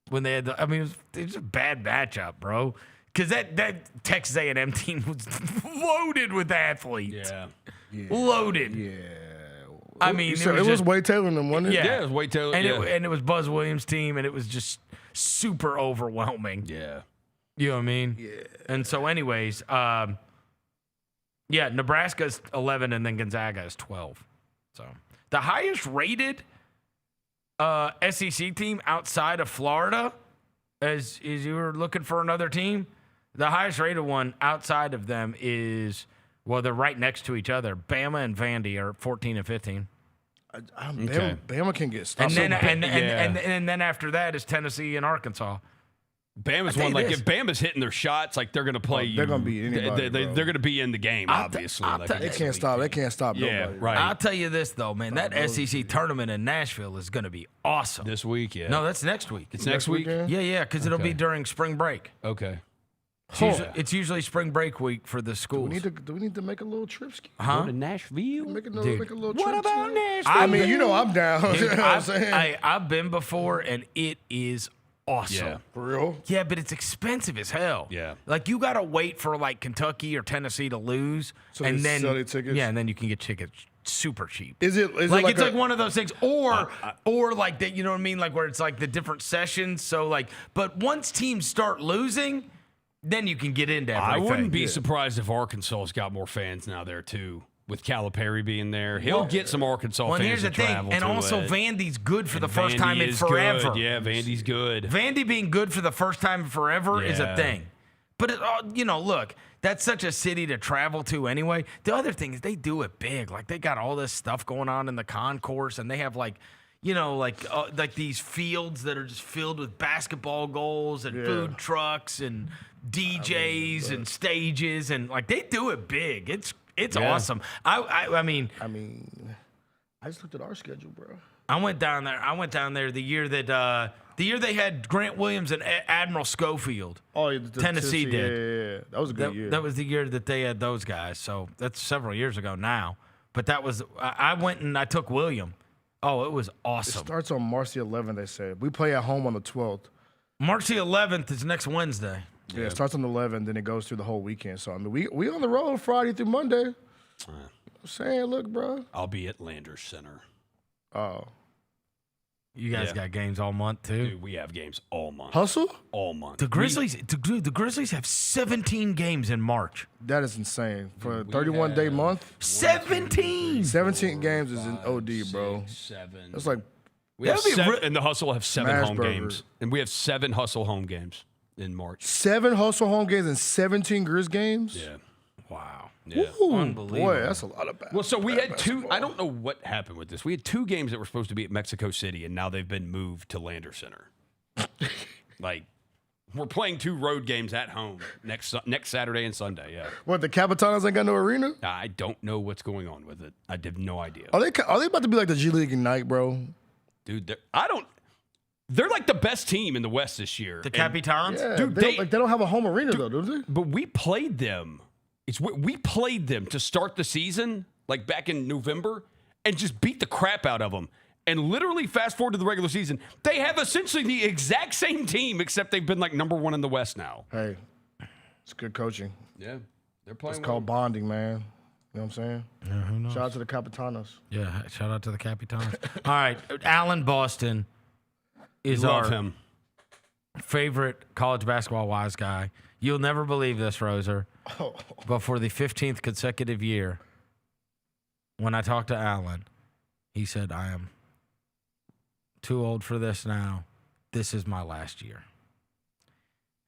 when they had it was a bad matchup, bro. Because that Texas A&M team was loaded with athletes. Yeah. Loaded. Yeah. I mean, it was Wade Taylor and them, wasn't it? Yeah, it was Wade Taylor. And it was Buzz Williams' team, and it was just super overwhelming. Yeah. You know what I mean? Yeah. And so, anyways, Nebraska's 11, and then Gonzaga is 12. So the highest rated SEC team outside of Florida, as you were looking for another team, the highest rated one outside of them is. Well, they're right next to each other. Bama and Vandy are 14 and 15. Bama can get stopped. And then after that is Tennessee and Arkansas. Bama's one, like, if Bama's hitting their shots, like, they're going to play you. They're going to beat anybody, They're going to be in the game, obviously. They can't stop. They can't stop nobody. Right. I'll tell you this, though, man. That SEC tournament in Nashville is going to be awesome. This week, No, that's next week. It's next week? Yeah, because it'll be during spring break. Okay. It's usually spring break week for the schools. Do we need to make a little trip? Huh? Go to Nashville? Make a little trip. What about Nashville? I mean, you know I'm down. Dude, You know what I'm saying? I've been before, and it is awesome. Yeah. For real? Yeah, but it's expensive as hell. Yeah. Like, you got to wait for, like, Kentucky or Tennessee to lose. So and they then sell their tickets? Yeah, and then you can get tickets super cheap. Is it it's like one of those things, or like that, you know what I mean? Like, where it's like the different sessions. So, like, but once teams start losing, then you can get into everything. I wouldn't be surprised if Arkansas's got more fans now there, too. With Calipari being there, he'll get some Arkansas fans here's the to thing, travel and to also it. Vandy's good for the first Vandy time in is forever. Good. Yeah, Vandy's good. Vandy being good for the first time in forever is a thing. But, look, that's such a city to travel to anyway. The other thing is they do it big. Like, they got all this stuff going on in the concourse, and they have, like these fields that are just filled with basketball goals and food trucks and DJs and stages, and, like, they do it big. It's awesome. I mean, I just looked at our schedule, bro. I went down there the year that they had Grant Williams and Admiral Schofield. Oh, Tennessee did. Yeah. That was a good year. That was the year that they had those guys. So that's several years ago now. But that was I went and I took William. Oh, it was awesome. It starts on March the 11th, they said. We play at home on the 12th. March the 11th is next Wednesday. Yeah, it starts on the 11th, then it goes through the whole weekend. So, I mean, we on the road Friday through Monday. I'm saying, look, bro. I'll be at Landers Center. Oh. You guys got games all month, too? Dude, we have games all month. Hustle? All month. The Grizzlies have 17 games in March. That is insane. For a 31-day month? 17! 17 games is an OD, bro. 7. That's like... We have and the Hustle will have 7 home games. And we have 7 Hustle home games in March. 7 Hustle home games and 17 Grizz games? Yeah. Wow. Yeah. Ooh, unbelievable. Boy, that's a lot of basketball. Well, so we had 2. I don't know what happened with this. We had 2 games that were supposed to be at Mexico City, and now they've been moved to Landers Center. Like, we're playing 2 road games at home next Saturday and Sunday. Yeah. What, the Capitanos ain't got no arena? I don't know what's going on with it. I have no idea. Are they about to be like the G League Ignite, bro? Dude, they're like the best team in the West this year. The Capitans? Yeah, Dude, they don't have a home arena, though, do they? But we played them. We played them to start the season, like back in November, and just beat the crap out of them. And literally fast forward to the regular season, they have essentially the exact same team, except they've been like number 1 in the West now. Hey, it's good coaching. Yeah, they're playing. It's called bonding, man. You know what I'm saying? Yeah, who knows? Shout out to the Capitanos. Yeah, shout out to the Capitanos. All right, Alan Boston is Love our him. favorite college basketball wise guy. You'll never believe this, Roser, but for the 15th consecutive year, when I talked to Alan, he said, I am too old for this now. This is my last year.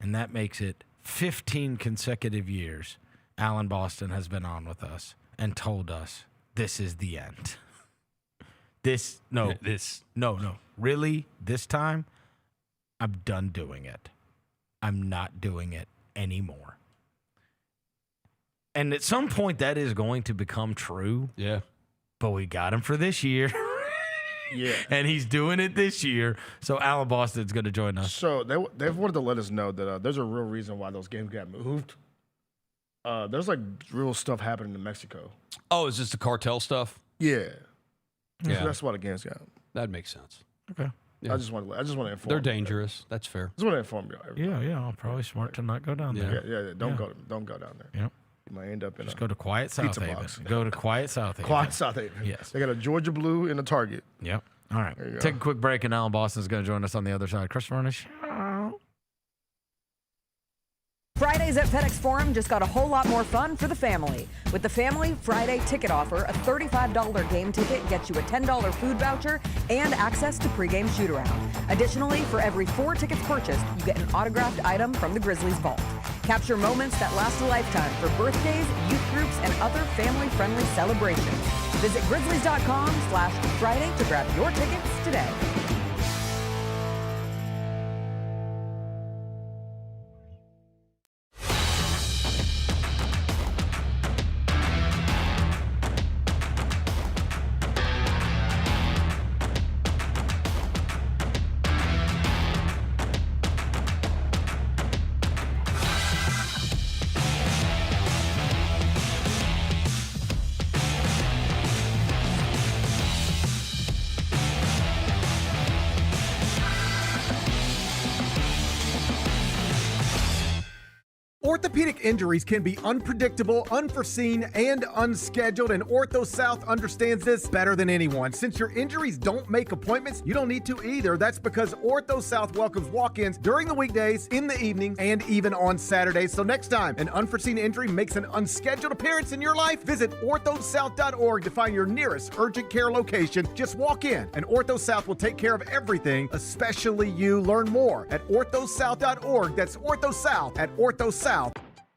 And that makes it 15 consecutive years Alan Boston has been on with us and told us this is the end. No. Really, this time, I'm done doing it. I'm not doing it anymore. And at some point, that is going to become true. Yeah. But we got him for this year. Yeah. And he's doing it this year. So Alan Boston's going to join us. So they've wanted to let us know that there's a real reason why those games got moved. There's like real stuff happening in Mexico. Oh, is this the cartel stuff? Yeah. Yeah. So that's why the games got. That makes sense. Okay. Yeah. I just want to inform. They're dangerous. That's fair. I just want to inform you. Yeah. Probably smart to not go down there. Yeah. Don't go down there. Yep. You might end up in Just go to Quiet South Haven. Go to Quiet South Haven. Quiet South Haven. Yes. They got a Georgia Blue and a Target. Yep. All right. Take a quick break, and Alan Boston's going to join us on the other side. Chris Vernon. Fridays at FedEx Forum just got a whole lot more fun for the family. With the Family Friday ticket offer, a $35 game ticket gets you a $10 food voucher and access to pregame shoot-around. Additionally, for every 4 tickets purchased, you get an autographed item from the Grizzlies vault. Capture moments that last a lifetime for birthdays, youth groups, and other family-friendly celebrations. Visit Grizzlies.com/Friday to grab your tickets today. Orthopedic injuries can be unpredictable, unforeseen, and unscheduled, and OrthoSouth understands this better than anyone. Since your injuries don't make appointments, you don't need to either. That's because OrthoSouth welcomes walk-ins during the weekdays, in the evenings, and even on Saturdays. So next time an unforeseen injury makes an unscheduled appearance in your life, visit OrthoSouth.org to find your nearest urgent care location. Just walk in, and OrthoSouth will take care of everything, especially you. Learn more at OrthoSouth.org. That's OrthoSouth at OrthoSouth.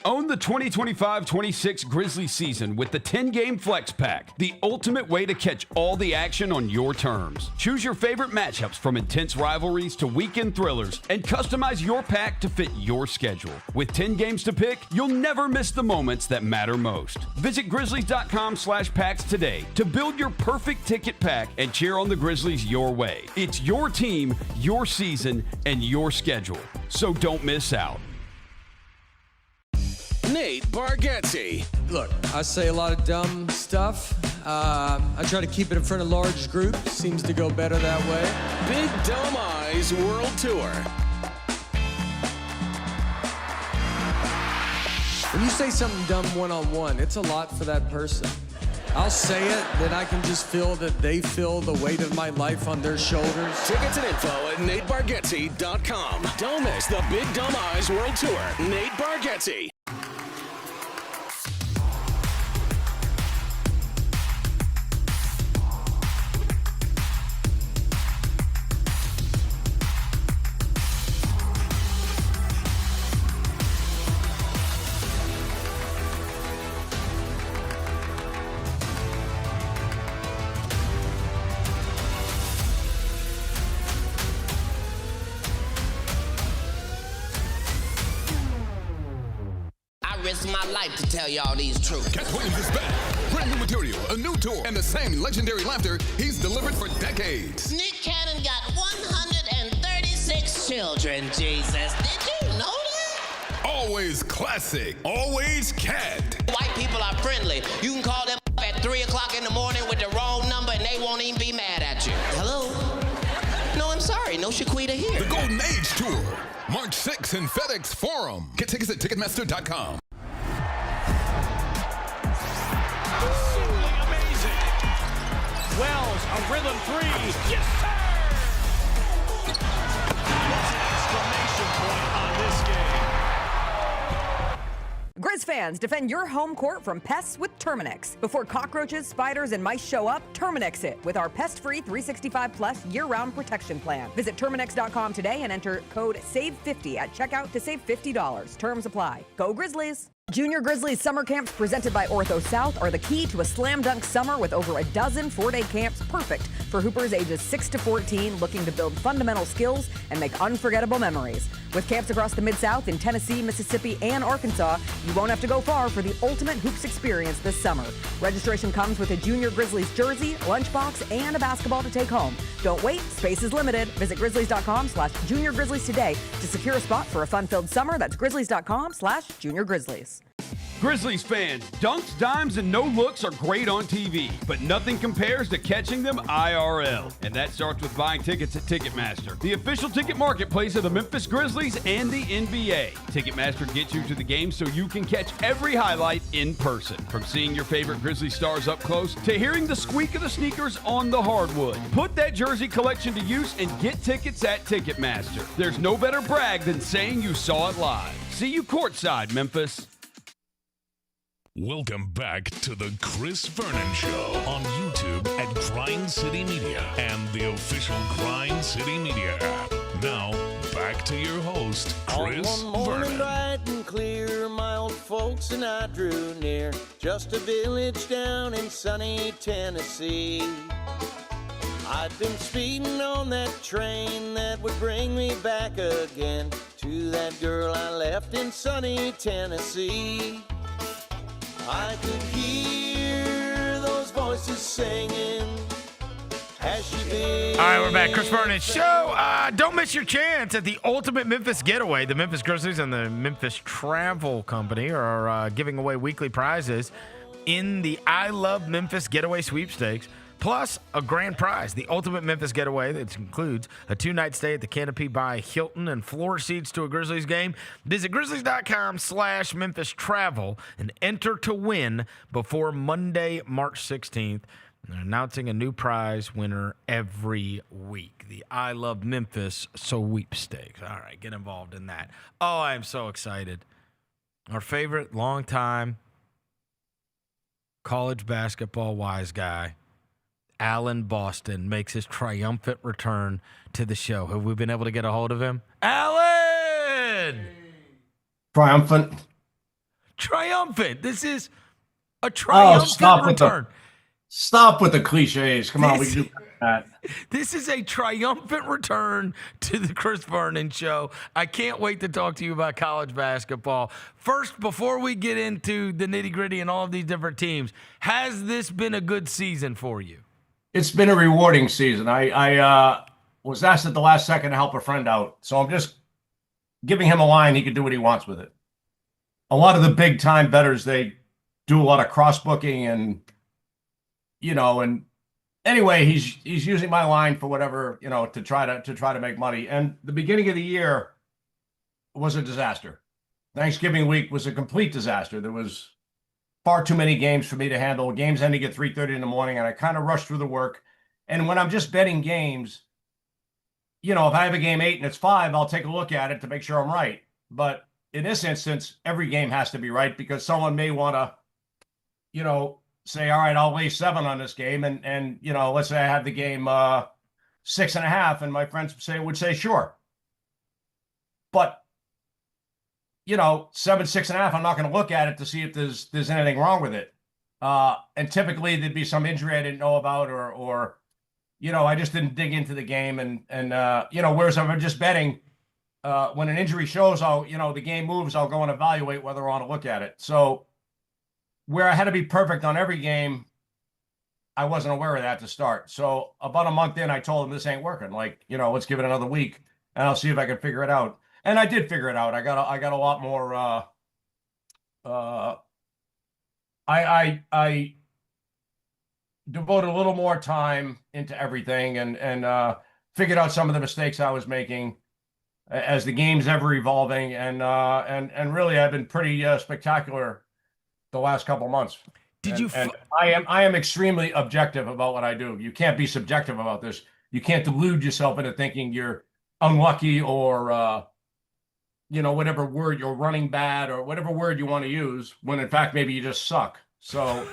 Own the 2025-26 Grizzly season with the 10-game Flex Pack, the ultimate way to catch all the action on your terms. Choose your favorite matchups from intense rivalries to weekend thrillers and customize your pack to fit your schedule. With 10 games to pick, you'll never miss the moments that matter most. Visit Grizzlies.com/packs today to build your perfect ticket pack and cheer on the Grizzlies your way. It's your team, your season, and your schedule. So don't miss out. Nate Bargatze. Look, I say a lot of dumb stuff. I try to keep it in front of large groups. Seems to go better that way. Big Dumb Eyes World Tour. When you say something dumb one-on-one, it's a lot for that person. I'll say it, then I can just feel that they feel the weight of my life on their shoulders. Tickets and info at NateBargatze.com. Don't miss the Big Dumb Eyes World Tour. Nate Bargatze. Risk my life to tell y'all these truths. Katt Williams is back. Brand new material, a new tour, and the same legendary laughter he's delivered for decades. Nick Cannon got 136 children, Jesus. Did you know that? Always classic, always Katt. White people are friendly. You can call them at 3 o'clock in the morning with the wrong number and they won't even be mad at you. Hello? No, I'm sorry. No Shaquita here. The Golden Age Tour. March 6th in FedEx Forum. Get tickets at Ticketmaster.com. Wells, a rhythm three. Yes, sir! That's an exclamation point on this game. Grizz fans, defend your home court from pests with Terminix. Before cockroaches, spiders, and mice show up, Terminix it with our pest-free 365-plus year-round protection plan. Visit Terminix.com today and enter code SAVE50 at checkout to save $50. Terms apply. Go Grizzlies! Junior Grizzlies summer camps presented by OrthoSouth are the key to a slam dunk summer with over a dozen 4-day camps perfect for hoopers ages 6 to 14 looking to build fundamental skills and make unforgettable memories. With camps across the Mid-South in Tennessee, Mississippi, and Arkansas, you won't have to go far for the ultimate hoops experience this summer. Registration comes with a Junior Grizzlies jersey, lunchbox, and a basketball to take home. Don't wait, space is limited. Visit Grizzlies.com/Junior Grizzlies today to secure a spot for a fun-filled summer. That's Grizzlies.com/Junior Grizzlies. Grizzlies fans, dunks, dimes, and no-looks are great on TV, but nothing compares to catching them IRL. And that starts with buying tickets at Ticketmaster, the official ticket marketplace of the Memphis Grizzlies and the NBA. Ticketmaster gets you to the game so you can catch every highlight in person. From seeing your favorite Grizzly stars up close to hearing the squeak of the sneakers on the hardwood. Put that jersey collection to use and get tickets at Ticketmaster. There's no better brag than saying you saw it live. See you courtside, Memphis. Welcome back to the Chris Vernon Show on YouTube at Grind City Media and the official Grind City Media app. Now, back to your host, Chris On one morning Vernon. bright and clear, my old folks and I drew near, just a village down in sunny Tennessee. I'd been speeding on that train that would bring me back again to that girl I left in sunny Tennessee. I could hear those voices singing. Has she been? All right, we're back. Chris Vernon Show. Don't miss your chance at the ultimate Memphis getaway. The Memphis Grizzlies and the Memphis Travel Company are giving away weekly prizes in the I Love Memphis Getaway Sweepstakes, plus a grand prize, the ultimate Memphis getaway that includes a 2-night stay at the Canopy by Hilton and floor seats to a Grizzlies game. Visit Grizzlies.com/Memphis Travel and enter to win before Monday, March 16th. They're announcing a new prize winner every week. The I Love Memphis Sweepstakes. All right, get involved in that. Oh, I am so excited. Our favorite longtime college basketball wise guy, Alan Boston, makes his triumphant return to the show. Have we been able to get a hold of him? Alan! Triumphant. This is a triumphant return. Stop with the cliches. Come on, we can do that. This is a triumphant return to the Chris Vernon Show. I can't wait to talk to you about college basketball. First, before we get into the nitty-gritty and all of these different teams, has this been a good season for you? It's been a rewarding season. I was asked at the last second to help a friend out, so I'm just giving him a line. He can do what he wants with it. A lot of the big-time bettors, they do a lot of cross-booking and, and anyway, he's using my line for whatever, to try to make money. And the beginning of the year was a disaster. Thanksgiving week was a complete disaster. There was far too many games for me to handle. Games ending at 3:30 in the morning, and I kind of rushed through the work. And when I'm just betting games, if I have a game 8 and it's 5, I'll take a look at it to make sure I'm right. But in this instance, every game has to be right because someone may want to, say, all right, I'll lay 7 on this game. And let's say I have the game 6.5, and my friends would say, sure. But 7, 6.5, I'm not going to look at it to see if there's anything wrong with it. And typically there'd be some injury I didn't know about or I just didn't dig into the game. And whereas if I'm just betting, when an injury shows, the game moves, I'll go and evaluate whether I want to look at it. So where I had to be perfect on every game, I wasn't aware of that to start. So about a month in, I told him this ain't working. Let's give it another week and I'll see if I can figure it out. And I did figure it out. I got a lot more. I devoted a little more time into everything and figured out some of the mistakes I was making as the game's ever evolving. And really, I've been pretty spectacular the last couple months. And I am extremely objective about what I do. You can't be subjective about this. You can't delude yourself into thinking you're unlucky or whatever word you're running bad or whatever word you want to use, when in fact maybe you just suck. So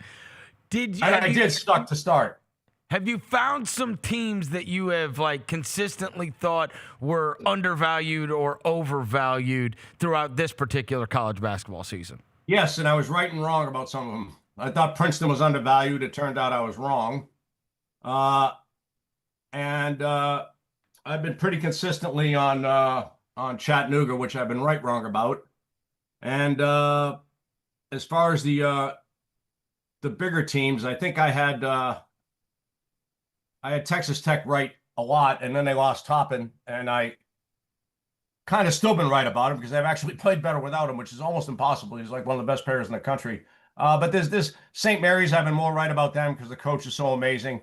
I did suck to start. Have you found some teams that you have consistently thought were undervalued or overvalued throughout this particular college basketball season? Yes, and I was right and wrong about some of them. I thought Princeton was undervalued. It turned out I was wrong. And I've been pretty consistently on Chattanooga, which I've been wrong about. And as far as the bigger teams, I think I had Texas Tech right a lot, and then they lost Toppin, and I kind of still been right about him because they've actually played better without him, which is almost impossible. He's like one of the best players in the country. But there's this St. Mary's. I've been more right about them because the coach is so amazing.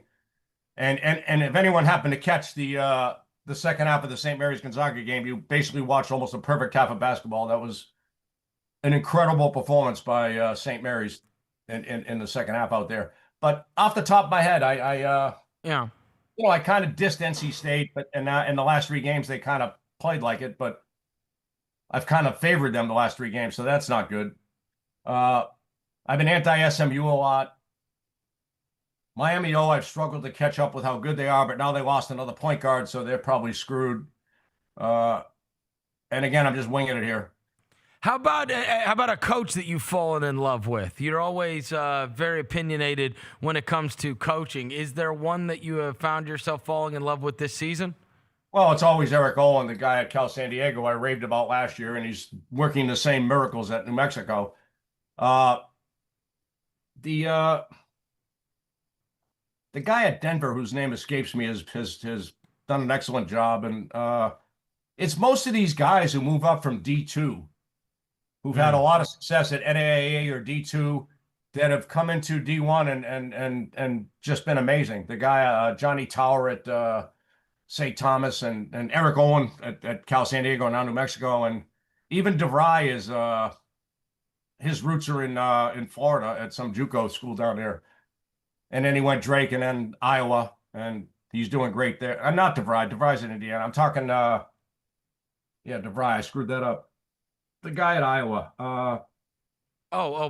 And if anyone happened to catch the second half of the St. Mary's Gonzaga game, you basically watched almost a perfect half of basketball. That was an incredible performance by St. Mary's in the second half out there. But off the top of my head, I kind of dissed NC State, but in the last three games they kind of played like it, but I've kind of favored them the last three games, so that's not good. I've been anti-SMU a lot. Miami O, I've struggled to catch up with how good they are, but now they lost another point guard, so they're probably screwed. And again, I'm just winging it here. How about a coach that you've fallen in love with? You're always very opinionated when it comes to coaching. Is there one that you have found yourself falling in love with this season? Well, it's always Eric Olin, the guy at Cal San Diego I raved about last year, and he's working the same miracles at New Mexico. The guy at Denver, whose name escapes me, has done an excellent job. And it's most of these guys who move up from D2, who've had a lot of success at NAIA or D2, that have come into D1 and just been amazing. The guy, Johnny Tower at St. Thomas, and Eric Owen at Cal San Diego, now New Mexico. And even DeVry is, his roots are in Florida at some JUCO school down there. And then he went Drake and then Iowa, and he's doing great there. Not DeVry. DeVry's in Indiana. I'm talking, DeVry. I screwed that up. The guy at Iowa.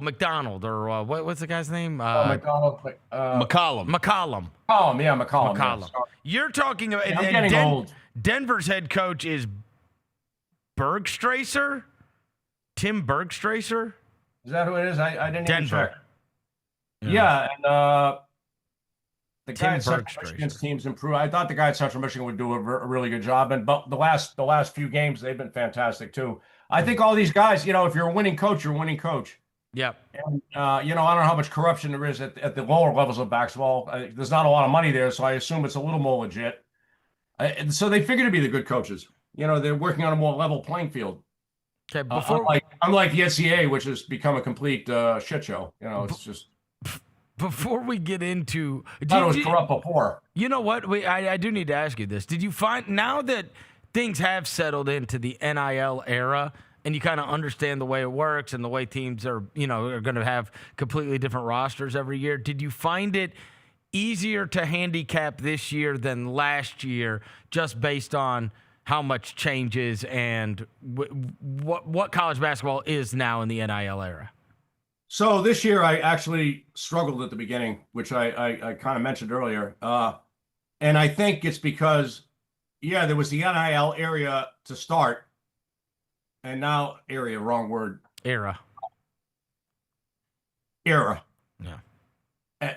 McDonald, or what's the guy's name? McDonald. McCollum. McCollum. You're talking about. I'm getting old. Denver's head coach is Bergstracer? Tim Bergstracer? Is that who it is? I didn't even check. Yeah, and the guy at Central Michigan's team's improved. I thought the guy at Central Michigan would do a really good job, but the last few games they've been fantastic too. I think all these guys, if you're a winning coach, you're a winning coach. Yep. And I don't know how much corruption there is at the lower levels of basketball. There's not a lot of money there, so I assume it's a little more legit. And so they figure to be the good coaches. They're working on a more level playing field. Okay, unlike the NCAA, which has become a complete shit show. It's just. Before we get into, I thought it was corrupt before. You know what? I do need to ask you this. Did you find, now that things have settled into the NIL era, and you kind of understand the way it works and the way teams are going to have completely different rosters every year, did you find it easier to handicap this year than last year, just based on how much changes and what college basketball is now in the NIL era? So this year I actually struggled at the beginning, which I kind of mentioned earlier. And I think it's because, there was the NIL area to start. And now wrong word. Era. Yeah.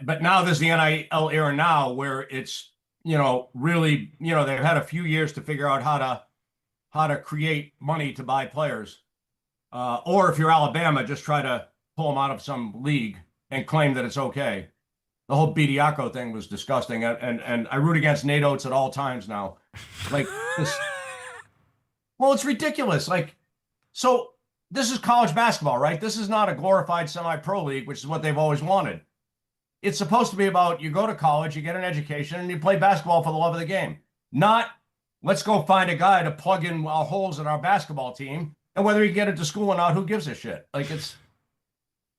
But now there's the NIL era now where it's, really, they've had a few years to figure out how to create money to buy players. Or if you're Alabama, just try to pull them out of some league and claim that it's okay. The whole Bediako thing was disgusting, and I root against Nate Oates at all times now. Like this, well, it's ridiculous. So this is college basketball, right? This is not a glorified semi-pro league, which is what they've always wanted. It's supposed to be about you go to college, you get an education, and you play basketball for the love of the game. Not let's go find a guy to plug in our holes in our basketball team, and whether he get it to school or not, who gives a shit?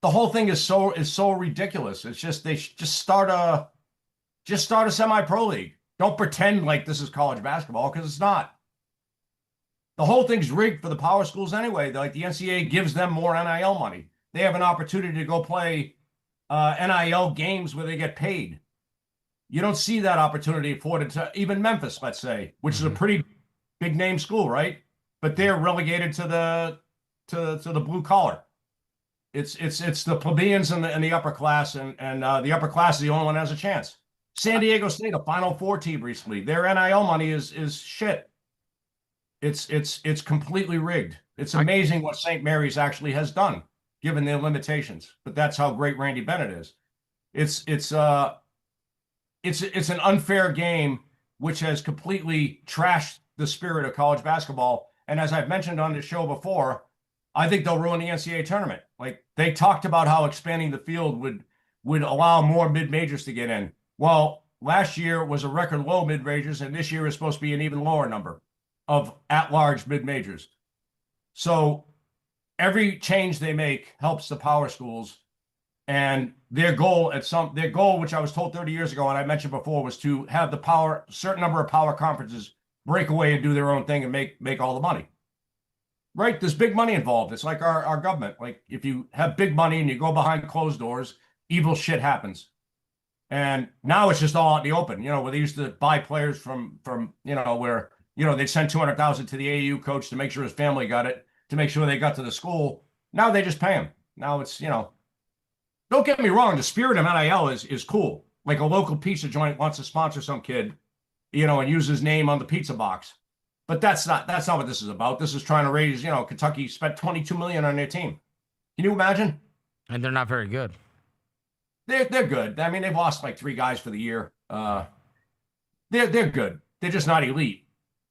the whole thing is so ridiculous. It's just they just start a semi-pro league. Don't pretend like this is college basketball, because it's not. The whole thing's rigged for the power schools anyway. Like, the NCAA gives them more NIL money. They have an opportunity to go play NIL games where they get paid. You don't see that opportunity afforded to even Memphis, let's say, which is a pretty big name school, right? But they're relegated to the blue collar. It's the plebeians and the upper class, and the upper class is the only one that has a chance. San Diego State, a Final Four team recently, their NIL money is shit. It's completely rigged. It's amazing what St. Mary's actually has done, given their limitations. But that's how great Randy Bennett is. It's an unfair game, which has completely trashed the spirit of college basketball. And as I've mentioned on the show before, I think they'll ruin the NCAA tournament. Like, they talked about how expanding the field would allow more mid-majors to get in. Well, last year was a record low mid-majors, and this year is supposed to be an even lower number of at-large mid-majors. So every change they make helps the power schools. And their goal, which I was told 30 years ago, and I mentioned before, was to have certain number of power conferences break away and do their own thing and make all the money. Right? There's big money involved. It's like our government. Like, if you have big money and you go behind closed doors, evil shit happens. And now it's just all out in the open, where they used to buy players from where, they'd send $200,000 to the AAU coach to make sure his family got it, to make sure they got to the school. Now they just pay him. Now it's, don't get me wrong, the spirit of NIL is cool. Like, a local pizza joint wants to sponsor some kid, and use his name on the pizza box. But that's not what this is about. This is trying to raise, Kentucky spent $22 million on their team. Can you imagine? And they're not very good. They're good. I mean, they've lost like 3 guys for the year. They're good. They're just not elite.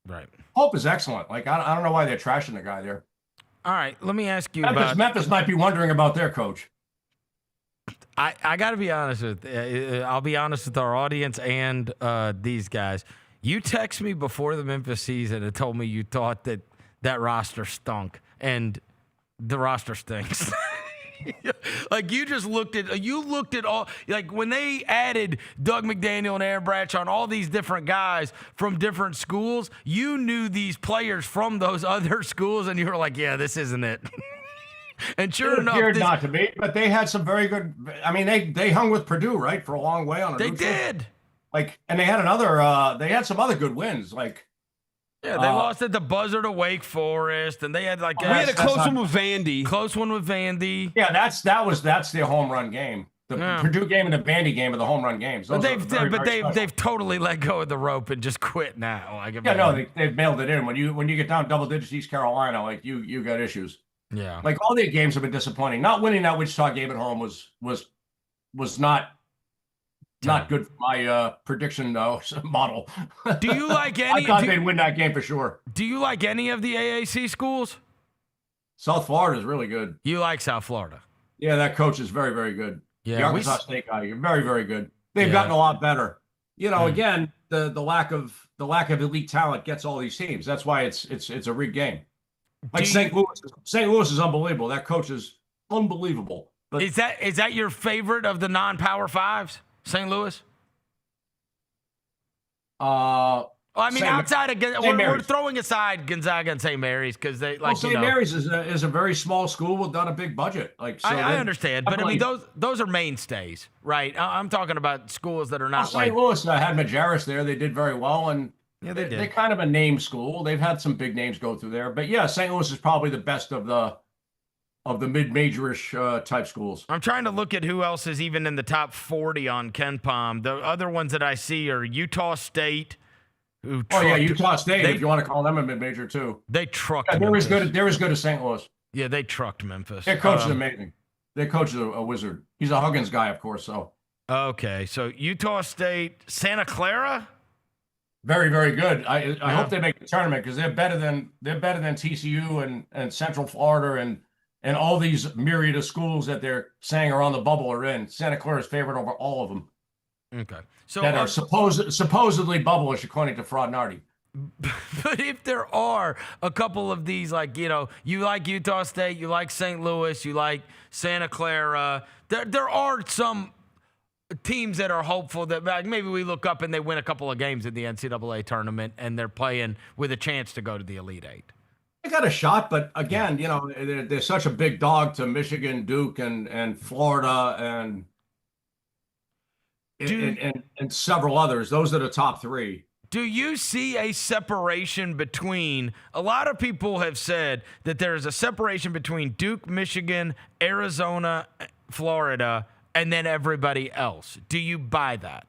Right. Hope is excellent. Like, I don't know why they're trashing the guy there. All right, let me ask you Memphis might be wondering about their coach. I got to be honest I'll be honest with our audience and these guys. You text me before the Memphis season and told me you thought that roster stunk, and the roster stinks. Like, you looked at all, like, when they added Doug McDaniel and Aaron Bradshaw and all these different guys from different schools, you knew these players from those other schools, and you were like, yeah, this isn't it. And sure enough, appeared not to be, but they had some very good. I mean, they hung with Purdue, right, for a long way on a. They did. Like, and they had another. They had some other good wins, like. Yeah, they lost at the buzzer to Wake Forest, and they had like we had a close one with Vandy. Close one with Vandy. Yeah, that's their home run game. The Purdue game and the Vandy game are the home run games. But they've totally let go of the rope and just quit now. Like, they've mailed it in. When you get down double digits East Carolina, like you got issues. Yeah, like, all their games have been disappointing. Not winning that Wichita game at home was not good for my prediction model. Do you like any? I thought they'd win that game for sure. Do you like any of the AAC schools? South Florida is really good. You like South Florida? Yeah, that coach is very, very good. Yeah, the Arkansas State guy, you're very, very good. They've gotten a lot better. Again, the lack of elite talent gets all these teams. That's why it's a rigged game. Like, St. Louis is unbelievable. That coach is unbelievable. But is that your favorite of the non-power fives? St. Louis? I mean, outside of we're throwing aside Gonzaga and St. Mary's because they like. St. Mary's is a very small school with not a big budget. Like, so I understand, but I mean those are mainstays, right? I'm talking about schools that are not. St. Louis had Majerus there. They did very well, and yeah, they did. They're kind of a name school. They've had some big names go through there, but yeah, St. Louis is probably the best of the mid-majorish type schools. I'm trying to look at who else is even in the top 40 on KenPom. The other ones that I see are Utah State. Utah State, if you want to call them a mid-major too. They trucked. Yeah, they're as good as St. Louis. Yeah, they trucked Memphis. Their coach is amazing. Their coach is a wizard. He's a Huggins guy, of course. So. Okay, so Utah State, Santa Clara. Very, very good. I hope they make the tournament because they're better than TCU and Central Florida and all these myriad of schools that they're saying are on the bubble are in. Santa Clara's favorite over all of them. Okay, so that are supposedly bubblish according to Fraudnardi. But if there are a couple of these, like, you like Utah State, you like St. Louis, you like Santa Clara, there are some teams that are hopeful that maybe we look up and they win a couple of games in the NCAA tournament and they're playing with a chance to go to the Elite Eight. They got a shot, but again, they're such a big dog to Michigan, Duke, and Florida, and several others. Those are the top three. Do you see a separation between, a lot of people have said that there is a separation between Duke, Michigan, Arizona, Florida, and then everybody else? Do you buy that?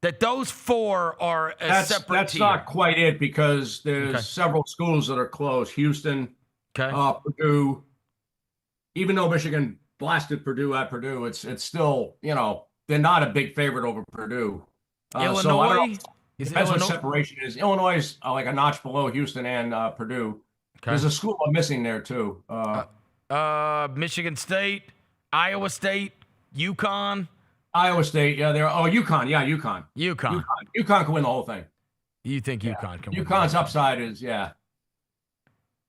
That those four are a separate That's tier? not quite it, because there's several schools that are close. Houston, Purdue. Even though Michigan blasted Purdue at Purdue, it's still, they're not a big favorite over Purdue. Illinois? Depends what separation is. Illinois is like a notch below Houston and Purdue. There's a school I'm missing there too. Michigan State, Iowa State, UConn. Iowa State, yeah, UConn, yeah, UConn. UConn can win the whole thing. You think UConn can win? UConn's upside is,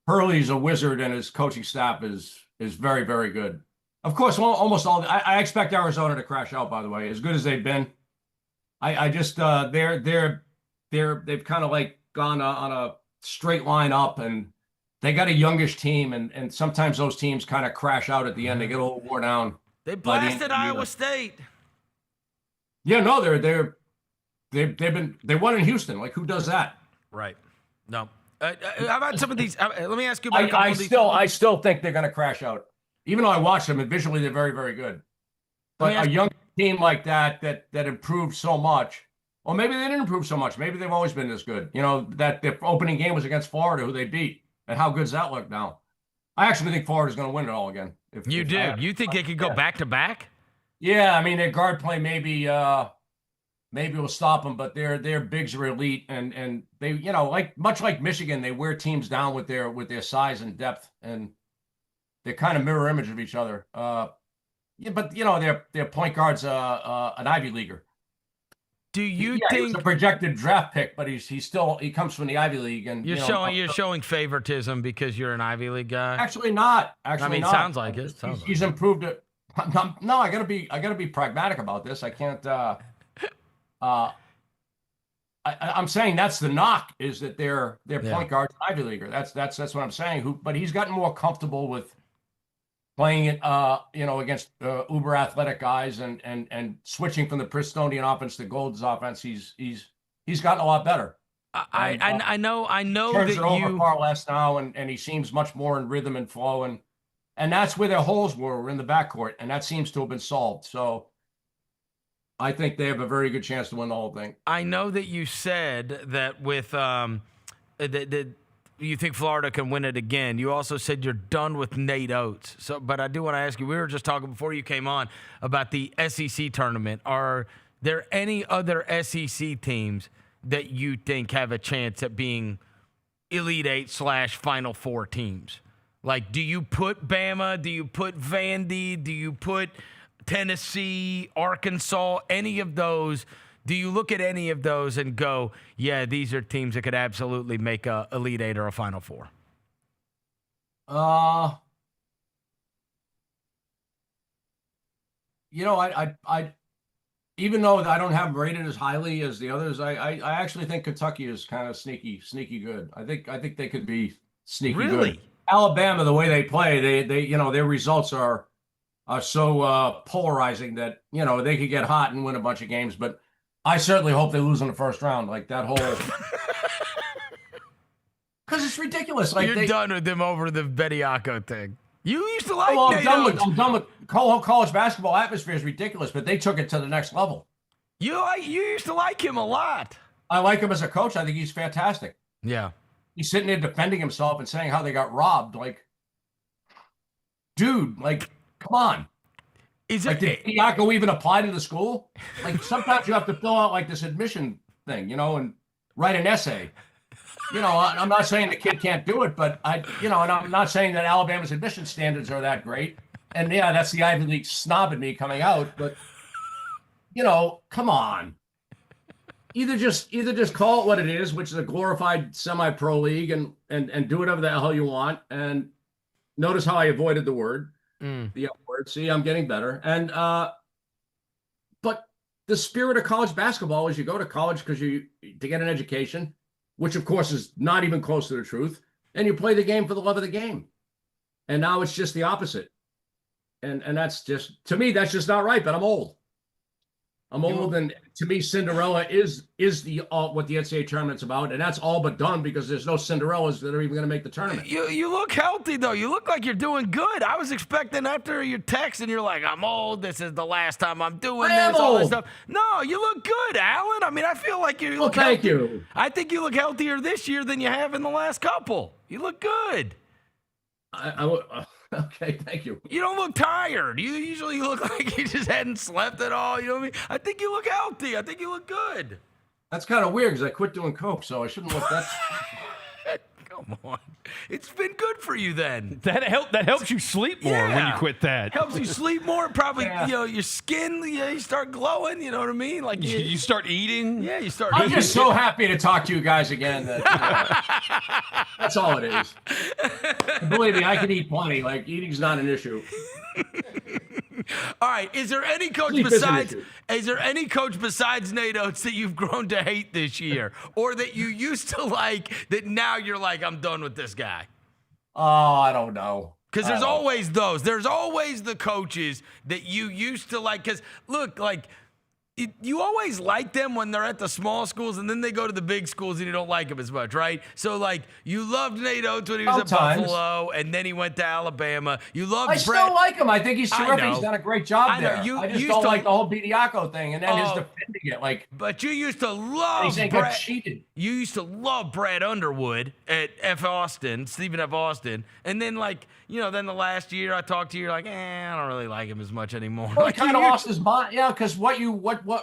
Hurley's a wizard, and his coaching staff is very, very good. Of course, almost all. I expect Arizona to crash out. By the way, as good as they've been, I just they've kind of like gone on a straight line up, and they got a youngish team, and sometimes those teams kind of crash out at the end. They get a little worn down. They blasted Iowa State. Yeah, no, they won in Houston. Like, who does that? Right. No. How about some of these? Let me ask you about a couple of these. I still think they're going to crash out, even though I watch them and visually they're very, very good. But a young team like that improved so much, or maybe they didn't improve so much. Maybe they've always been this good. That their opening game was against Florida, who they beat, and how good's that look now? I actually think Florida's going to win it all again. You think they could go back to back? Yeah, I mean, their guard play maybe will stop them, but their bigs are elite, and they, much like Michigan, they wear teams down with their size and depth, and they're kind of mirror image of each other. But their point guard's an Ivy Leaguer. Do you think he's a projected draft pick, but he comes from the Ivy League, and you're showing favoritism because you're an Ivy League guy? Actually, not. It sounds like it. He's improved it. No, I gotta be pragmatic about this. I can't. I'm saying that's the knock, is that their point guard's an Ivy Leaguer. That's what I'm saying. But he's gotten more comfortable with playing it, against uber athletic guys and switching from the Pristonian offense to Gold's offense. He's gotten a lot better. I know turns that it over far less now, and he seems much more in rhythm and flow, and that's where their holes were in the backcourt, and that seems to have been solved. So I think they have a very good chance to win the whole thing. I know that you said that with that you think Florida can win it again. You also said you're done with Nate Oates. So, but I do want to ask you, we were just talking before you came on about the SEC tournament. Are there any other SEC teams that you think have a chance at being Elite Eight / Final Four teams? Like, do you put Bama? Do you put Vandy? Do you put Tennessee, Arkansas, any of those? Do you look at any of those and go, yeah, these are teams that could absolutely make a Elite Eight or a Final Four? I even though I don't have them rated as highly as the others, I actually think Kentucky is kind of sneaky good. I think they could be sneaky good. Alabama, the way they play, they their results are so polarizing that they could get hot and win a bunch of games, but I certainly hope they lose in the first round. Like that whole, because it's ridiculous. Like you're done with them over the Bediako thing. You used to like. I'm done with college basketball atmosphere is ridiculous, but they took it to the next level. You used to like him a lot. I like him as a coach. I think he's fantastic. Yeah. He's sitting there defending himself and saying how they got robbed. Like, dude, like, come on. Did Bediako even apply to the school? Like, sometimes you have to fill out like this admission thing, and write an essay. I'm not saying the kid can't do it, but and I'm not saying that Alabama's admission standards are that great. And yeah, that's the Ivy League snob in me coming out, but come on. either just call it what it is, which is a glorified semi-pro league, and do whatever the hell you want. And notice how I avoided the word, the L word. See, I'm getting better. And but the spirit of college basketball is you go to college to get an education, which of course is not even close to the truth, and you play the game for the love of the game. And now it's just the opposite. And that's just, to me, that's just not right. But I'm old. I'm old, and to me, Cinderella is what the NCAA tournament's about, and that's all but done because there's no Cinderellas that are even going to make the tournament. You look healthy though. You look like you're doing good. I was expecting after your text and you're like, I'm old. This is the last time I'm doing this. All this stuff. No, you look good, Alan. I mean, I feel like you look healthy. Thank you. I think you look healthier this year than you have in the last couple. You look good. Okay, thank you. You don't look tired. You usually look like you just hadn't slept at all. You know what I mean? I think you look healthy. I think you look good. That's kind of weird because I quit doing coke, so I shouldn't look that. Come on. It's been good for you then. That helps you sleep more when you quit that. Helps you sleep more. Probably, your skin, you start glowing. You know what I mean? Like you start eating. Yeah, you start I'm eating. just so happy to talk to you guys again. That's all it is. Believe me, I can eat plenty. Like, eating's not an issue. All right. Is there any coach besides Nate Oates that you've grown to hate this year, or that you used to like that now you're like, I'm done with this guy? Oh, I don't know. Because there's always those. There's always the coaches that you used to like. Because look, like you always like them when they're at the small schools, and then they go to the big schools and you don't like them as much, right? So like you loved Nate Oates when he was at Buffalo, and then he went to Alabama. You loved I still like him. I think he's terrific. He's done a great job there. I just don't like the whole Bediako thing, and then his defending it. Like, but you used to love Brad. Cheated. You used to love Brad Underwood at Stephen F. Austin, and then like. Then the last year I talked to you, you're like, I don't really like him as much anymore. Well, he kind of lost his mind. Yeah, because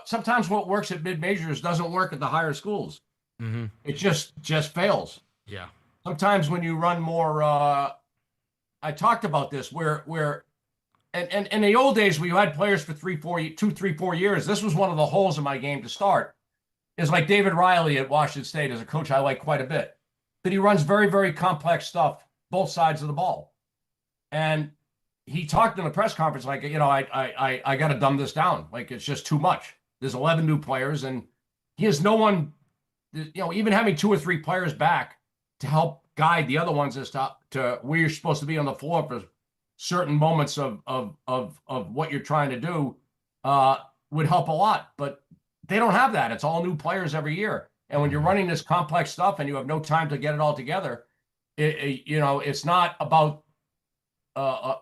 sometimes what works at mid-majors doesn't work at the higher schools. Mm-hmm. It just fails. Yeah. Sometimes when you run more, I talked about this where and in the old days where you had players for 2-3-4 years, this was one of the holes in my game to start. Is like David Riley at Washington State as a coach I like quite a bit. But he runs very, very complex stuff, both sides of the ball. And he talked in a press conference like, I got to dumb this down. Like, it's just too much. There's 11 new players, and he has no one, even having 2 or 3 players back to help guide the other ones as to where you're supposed to be on the floor for certain moments of what you're trying to do would help a lot. But they don't have that. It's all new players every year. And when you're running this complex stuff and you have no time to get it all together, it's not about a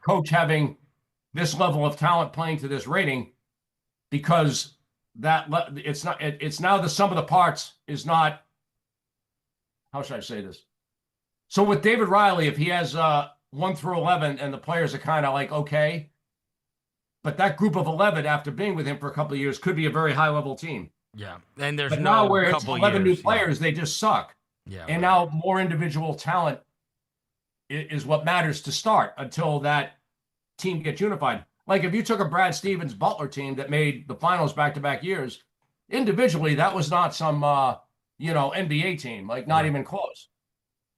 coach having this level of talent playing to this rating, because it's now the sum of the parts is not, how should I say this? So with David Riley, if he has 1 through 11 and the players are kind of like, okay, but that group of 11 after being with him for a couple of years could be a very high level team. Yeah. And there's but now where it's 11 new players, they just suck. Yeah. And now more individual talent is what matters to start until that team gets unified. Like if you took a Brad Stevens Butler team that made the finals back-to-back years, individually, that was not some, NBA team, like not even close.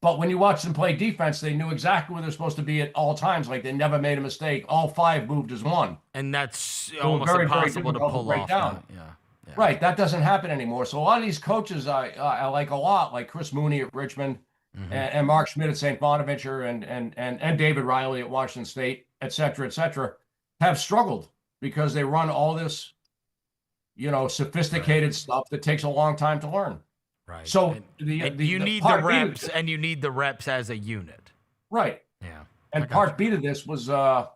But when you watch them play defense, they knew exactly where they're supposed to be at all times. Like they never made a mistake. All 5 moved as one. And that's almost impossible to pull off. Yeah. Right. That doesn't happen anymore. So a lot of these coaches I like a lot, like Chris Mooney at Richmond, and Mark Schmidt at St. Bonaventure, and David Riley at Washington State, et cetera, have struggled because they run all this, sophisticated stuff that takes a long time to learn. Right. So you need the reps, and you need the reps as a unit. Right. Yeah. And part B to this was, and a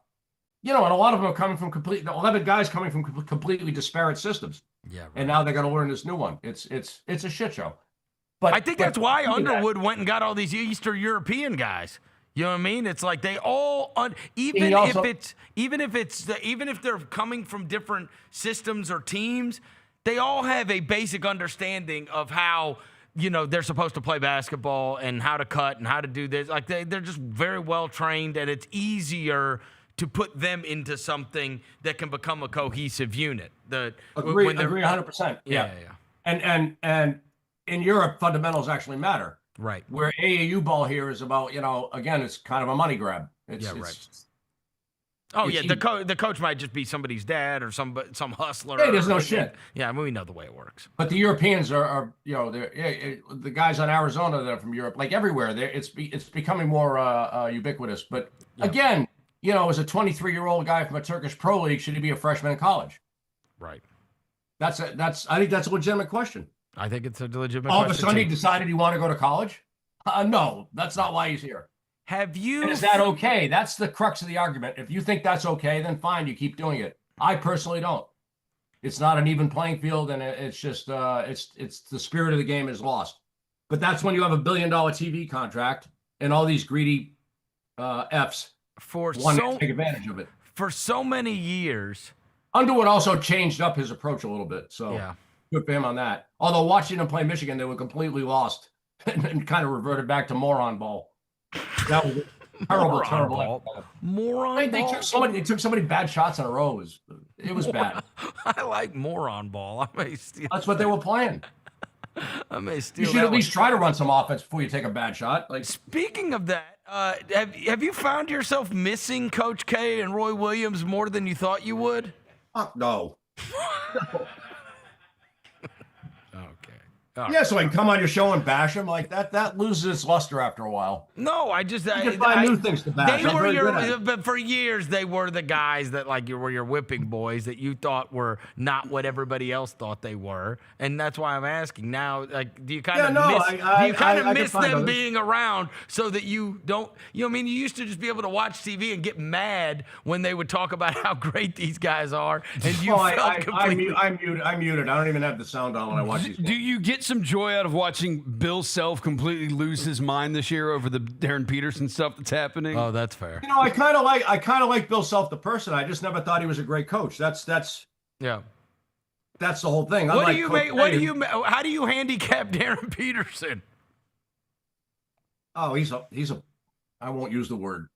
lot of them are coming from 11 guys coming from completely disparate systems. Yeah. Right. And now they got to learn this new one. It's a shit show. But I think that's why Underwood went and got all these Eastern European guys. You know what I mean? It's like they all, even if they're coming from different systems or teams, they all have a basic understanding of how they're supposed to play basketball and how to cut and how to do this. Like they're just very well trained, and it's easier to put them into something that can become a cohesive unit. Agree 100%. Yeah. And in Europe, fundamentals actually matter. Right. Where AAU ball here is about, again, it's kind of a money grab. The coach might just be somebody's dad or some hustler. Hey, there's no shit. Yeah, I mean, we know the way it works. But the Europeans are they're the guys on Arizona that are from Europe, like everywhere. It's becoming more ubiquitous. But again, as a 23-year-old guy from a Turkish pro league, should he be a freshman in college? Right. I think that's a legitimate question. I think it's a legitimate All question. of a sudden, he decided he wanted to go to college? No, that's not why he's here. Have you? And is that okay? That's the crux of the argument. If you think that's okay, then fine, you keep doing it. I personally don't. It's not an even playing field, and it's just it's the spirit of the game is lost. But that's when you have $1 billion TV contract and all these greedy Fs want to take advantage of it. For so many years, Underwood also changed up his approach a little bit. So yeah. Good for him on that. Although watching them play Michigan, they were completely lost and kind of reverted back to moron ball. That was terrible. Moron ball. They took so many bad shots in a row. It was bad. I like moron ball. That's what they were playing. I may steal. You should at least try to run some offense before you take a bad shot. Like, speaking of that, have you found yourself missing Coach K and Roy Williams more than you thought you would? Fuck no. Right. Yeah, so I can come on your show and bash him like that. That loses its luster after a while. No, I can find new things to bash. But for years they were the guys that were your whipping boys that you thought were not what everybody else thought they were, and that's why I'm asking now. Do you kind of miss them being around so that you don't? You used to just be able to watch TV and get mad when they would talk about how great these guys are, and you felt completely. I'm muted. I don't even have the sound on when I watch these games. Do you get some joy out of watching Bill Self completely lose his mind this year over the Darren Peterson stuff that's happening? Oh, that's fair. I kind of like Bill Self the person. I just never thought he was a great coach. That's the whole thing. How do you handicap Darren Peterson? Oh, he's a I won't use the word.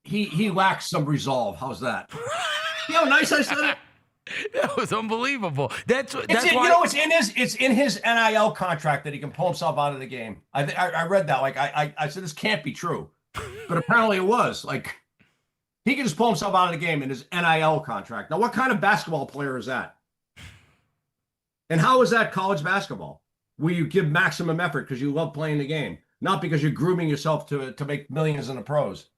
He lacks some resolve. How's that? You know how nice I said it? That was unbelievable. That's why it's in his NIL contract that he can pull himself out of the game. I read that. I said this can't be true, but apparently it was. Like, he can just pull himself out of the game in his NIL contract. Now, what kind of basketball player is that? And how is that college basketball, where you give maximum effort because you love playing the game, not because you're grooming yourself to make millions in the pros?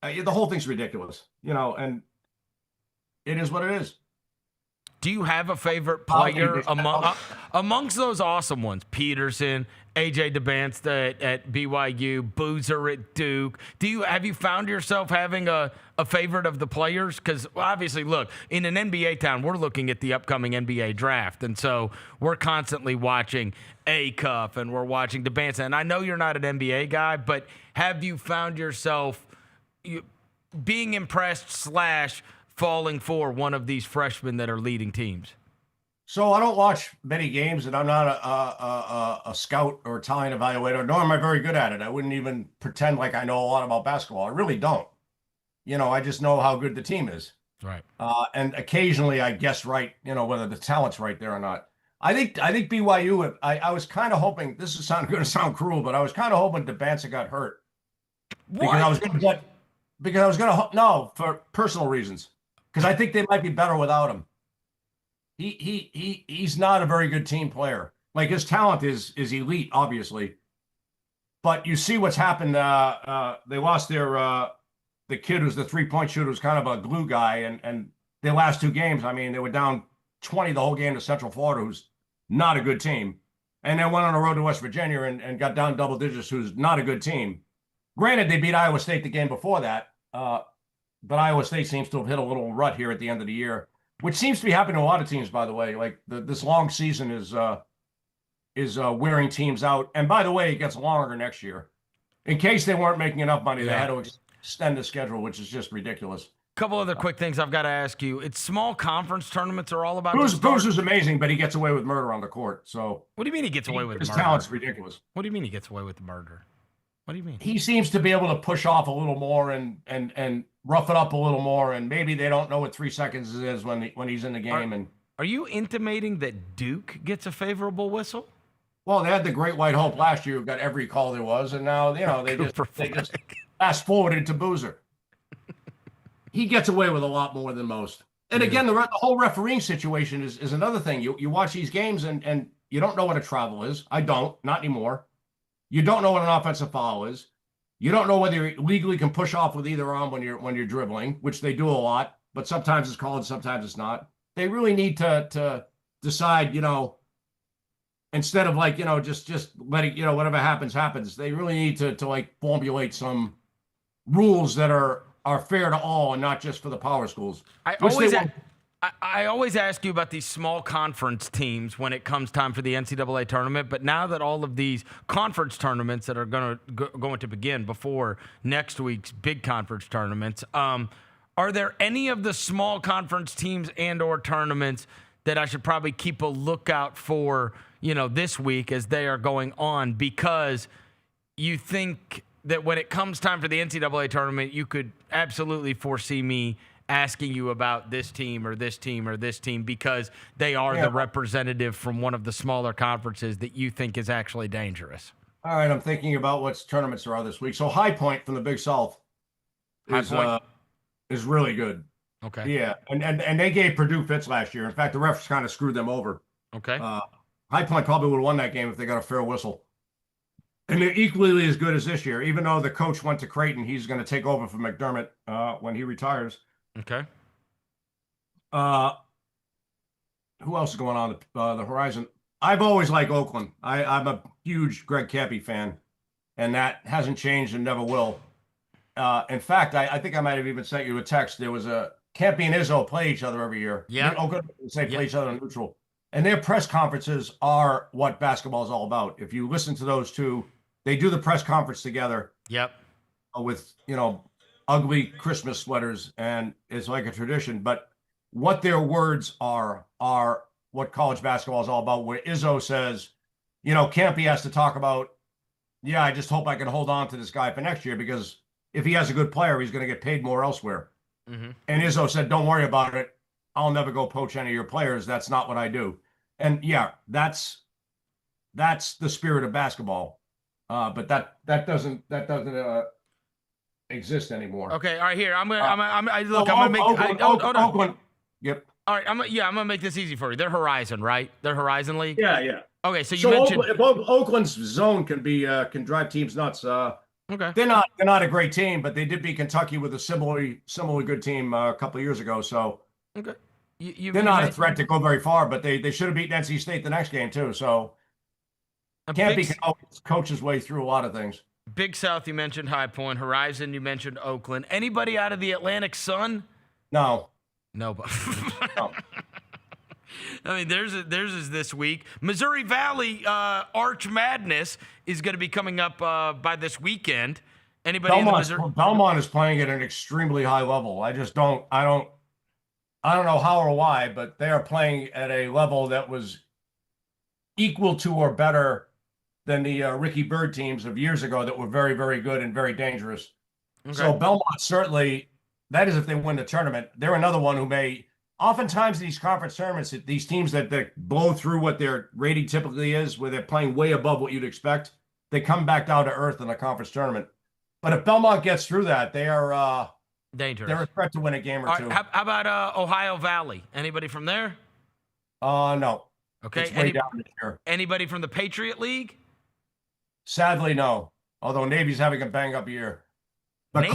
The whole thing's ridiculous, and. It is what it is. Do you have a favorite player amongst those awesome ones? Peterson, AJ DeBansta at BYU, Boozer at Duke. Have you found yourself having a favorite of the players? Because obviously, look, in an NBA town, we're looking at the upcoming NBA draft, and so we're constantly watching A-Cuff and we're watching DeBansta. And I know you're not an NBA guy, but have you found yourself being impressed / falling for one of these freshmen that are leading teams? So I don't watch many games, and I'm not a scout or talent evaluator, nor am I very good at it. I wouldn't even pretend like I know a lot about basketball. I really don't. I just know how good the team is. Right. And occasionally I guess right, whether the talent's right there or not. I think BYU, I was kind of hoping, this is going to sound cruel, but I was kind of hoping DeBansta got hurt. What? Because I was going to, no, for personal reasons. Because I think they might be better without him. He's not a very good team player. Like, his talent is elite, obviously. But you see what's happened. They lost the kid who's the 3-point shooter, who's kind of a glue guy, and their last 2 games, they were down 20 the whole game to Central Florida, who's not a good team. And then went on the road to West Virginia and got down double digits, who's not a good team. Granted, they beat Iowa State the game before that. But Iowa State seems to have hit a little rut here at the end of the year, which seems to be happening to a lot of teams, by the way. Like, this long season is wearing teams out. And by the way, it gets longer next year. In case they weren't making enough money, they had to extend the schedule, which is just ridiculous. Couple other quick things I've got to ask you. It's small conference tournaments are all about. Boozer's amazing, but he gets away with murder on the court. So what do you mean he gets away with murder? His talent's ridiculous. What do you mean he gets away with murder? What do you mean? He seems to be able to push off a little more and rough it up a little more, and maybe they don't know what 3 seconds is when he's in the game. Are you intimating that Duke gets a favorable whistle? Well, they had the Great White Hope last year who got every call there was, and now they just fast forwarded to Boozer. He gets away with a lot more than most. And again, the whole refereeing situation is another thing. You watch these games and you don't know what a travel is. I don't, not anymore. You don't know what an offensive foul is. You don't know whether you legally can push off with either arm when you're dribbling, which they do a lot, but sometimes it's called, sometimes it's not. They really need to decide, instead of just letting, whatever happens. They really need to like formulate some rules that are fair to all and not just for the power schools. I always ask you about these small conference teams when it comes time for the NCAA tournament, but now that all of these conference tournaments that are going to begin before next week's big conference tournaments, are there any of the small conference teams and or tournaments that I should probably keep a lookout for, this week as they are going on? Because you think that when it comes time for the NCAA tournament, you could absolutely foresee me asking you about this team or this team or this team because they are the representative from one of the smaller conferences that you think is actually dangerous. All right, I'm thinking about what tournaments there are this week. So High Point from the Big South is really good. Okay. Yeah, and they gave Purdue fits last year. In fact, the refs kind of screwed them over. Okay. High Point probably would have won that game if they got a fair whistle. And they're equally as good as this year. Even though the coach went to Creighton, he's going to take over for McDermott when he retires. Okay. Who else is going on the horizon? I've always liked Oakland. I'm a huge Greg Cappy fan, and that hasn't changed and never will. In fact, I think I might have even sent you a text. There was Cappy and Izzo play each other every year. Yeah. Oakland, play each other neutral. And their press conferences are what basketball is all about. If you listen to those two, they do the press conference together. Yep. With, ugly Christmas sweaters, and it's like a tradition. But what their words are what college basketball is all about, where Izzo says, Campy has to talk about, I just hope I can hold on to this guy for next year because if he has a good player, he's going to get paid more elsewhere. Mm-hmm. And Izzo said, don't worry about it. I'll never go poach any of your players. That's not what I do. And that's the spirit of basketball. But that doesn't exist anymore. Okay, all right. Here, I'm gonna make. Oakland. Yep. All right, I'm gonna make this easy for you. They're Horizon, right? They're Horizon League. Yeah. Okay, so you mentioned if Oakland's zone can drive teams nuts. Okay. They're not a great team, but they did beat Kentucky with a similarly good team a couple of years ago. So okay, they're not a threat to go very far, but they should have beaten NC State the next game too. So Campy can always coach his way through a lot of things. Big South, you mentioned High Point. Horizon, you mentioned Oakland. Anybody out of the Atlantic Sun? No. No. I mean, theirs is this week. Missouri Valley Arch Madness is going to be coming up by this weekend. Anybody in the Missouri? Belmont is playing at an extremely high level. I don't know how or why, but they are playing at a level that was equal to or better than the Ricky Bird teams of years ago that were very, very good and very dangerous. Okay. So Belmont certainly, that is if they win the tournament. They're another one who may, oftentimes these conference tournaments, these teams that blow through what their rating typically is, where they're playing way above what you'd expect, they come back down to earth in a conference tournament. But if Belmont gets through that, they are dangerous. They're a threat to win a game or two. How about Ohio Valley? Anybody from there? No. Okay. It's way down this year. Anybody from the Patriot League? Sadly, no. Although Navy's having a bang-up year. But Navy?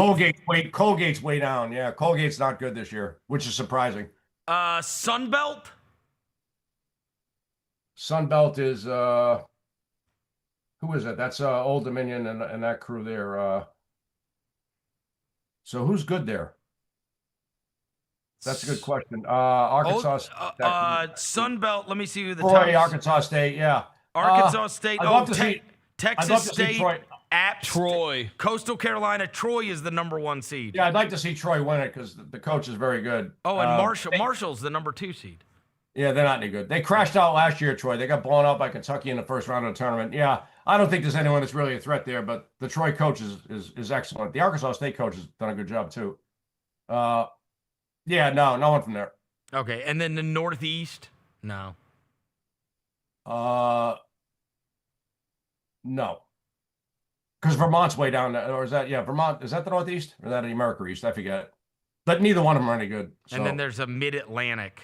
Colgate's way down. Yeah, Colgate's not good this year, which is surprising. Sunbelt? Sunbelt is who is it? That's Old Dominion and that crew there. So who's good there? That's a good question. Arkansas. Sunbelt. Let me see who the Troy, Arkansas State. Yeah. Arkansas State. I'd love to see Texas State. Troy. Coastal Carolina. Troy is the number 1 seed. Yeah, I'd like to see Troy win it because the coach is very good. Oh, and Marshall's the number 2 seed. Yeah, they're not any good. They crashed out last year, Troy. They got blown out by Kentucky in the first round of the tournament. Yeah, I don't think there's anyone that's really a threat there, but the Troy coach is excellent. The Arkansas State coach has done a good job too. Yeah, no one from there. Okay, and then the Northeast? No. No. Because Vermont's way down there, or is that Vermont? Is that the Northeast or is that the America East? I forget. But neither one of them are any good. So. And then there's a Mid-Atlantic,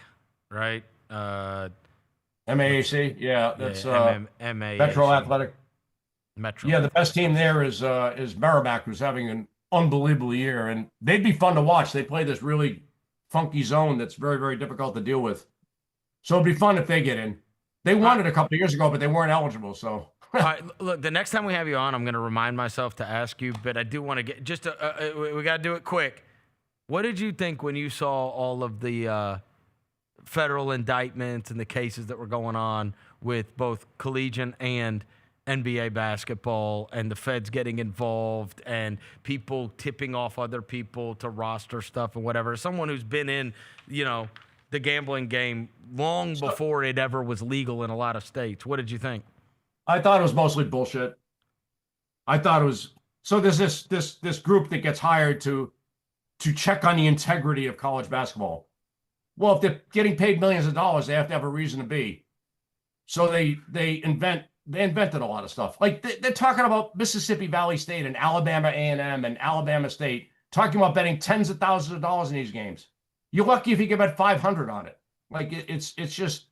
right? MAAC, yeah, that's MAAC. Metro Athletic. Metro. Yeah, the best team there is Merrimack, who's having an unbelievable year, and they'd be fun to watch. They play this really funky zone that's very, very difficult to deal with. So it'd be fun if they get in. They won it a couple of years ago, but they weren't eligible. So. All right, look, the next time we have you on, I'm going to remind myself to ask you, but I do want to get we got to do it quick. What did you think when you saw all of the federal indictments and the cases that were going on with both collegiate and NBA basketball and the feds getting involved and people tipping off other people to roster stuff and whatever? Someone who's been in, the gambling game long before it ever was legal in a lot of states. What did you think? I thought it was mostly bullshit. I thought it was so. There's this group that gets hired to check on the integrity of college basketball. Well, if they're getting paid millions of dollars, they have to have a reason to be. So they invented a lot of stuff. Like they're talking about Mississippi Valley State and Alabama A&M and Alabama State, talking about betting tens of thousands of dollars in these games. You're lucky if you can bet 500 on it. Like it's just.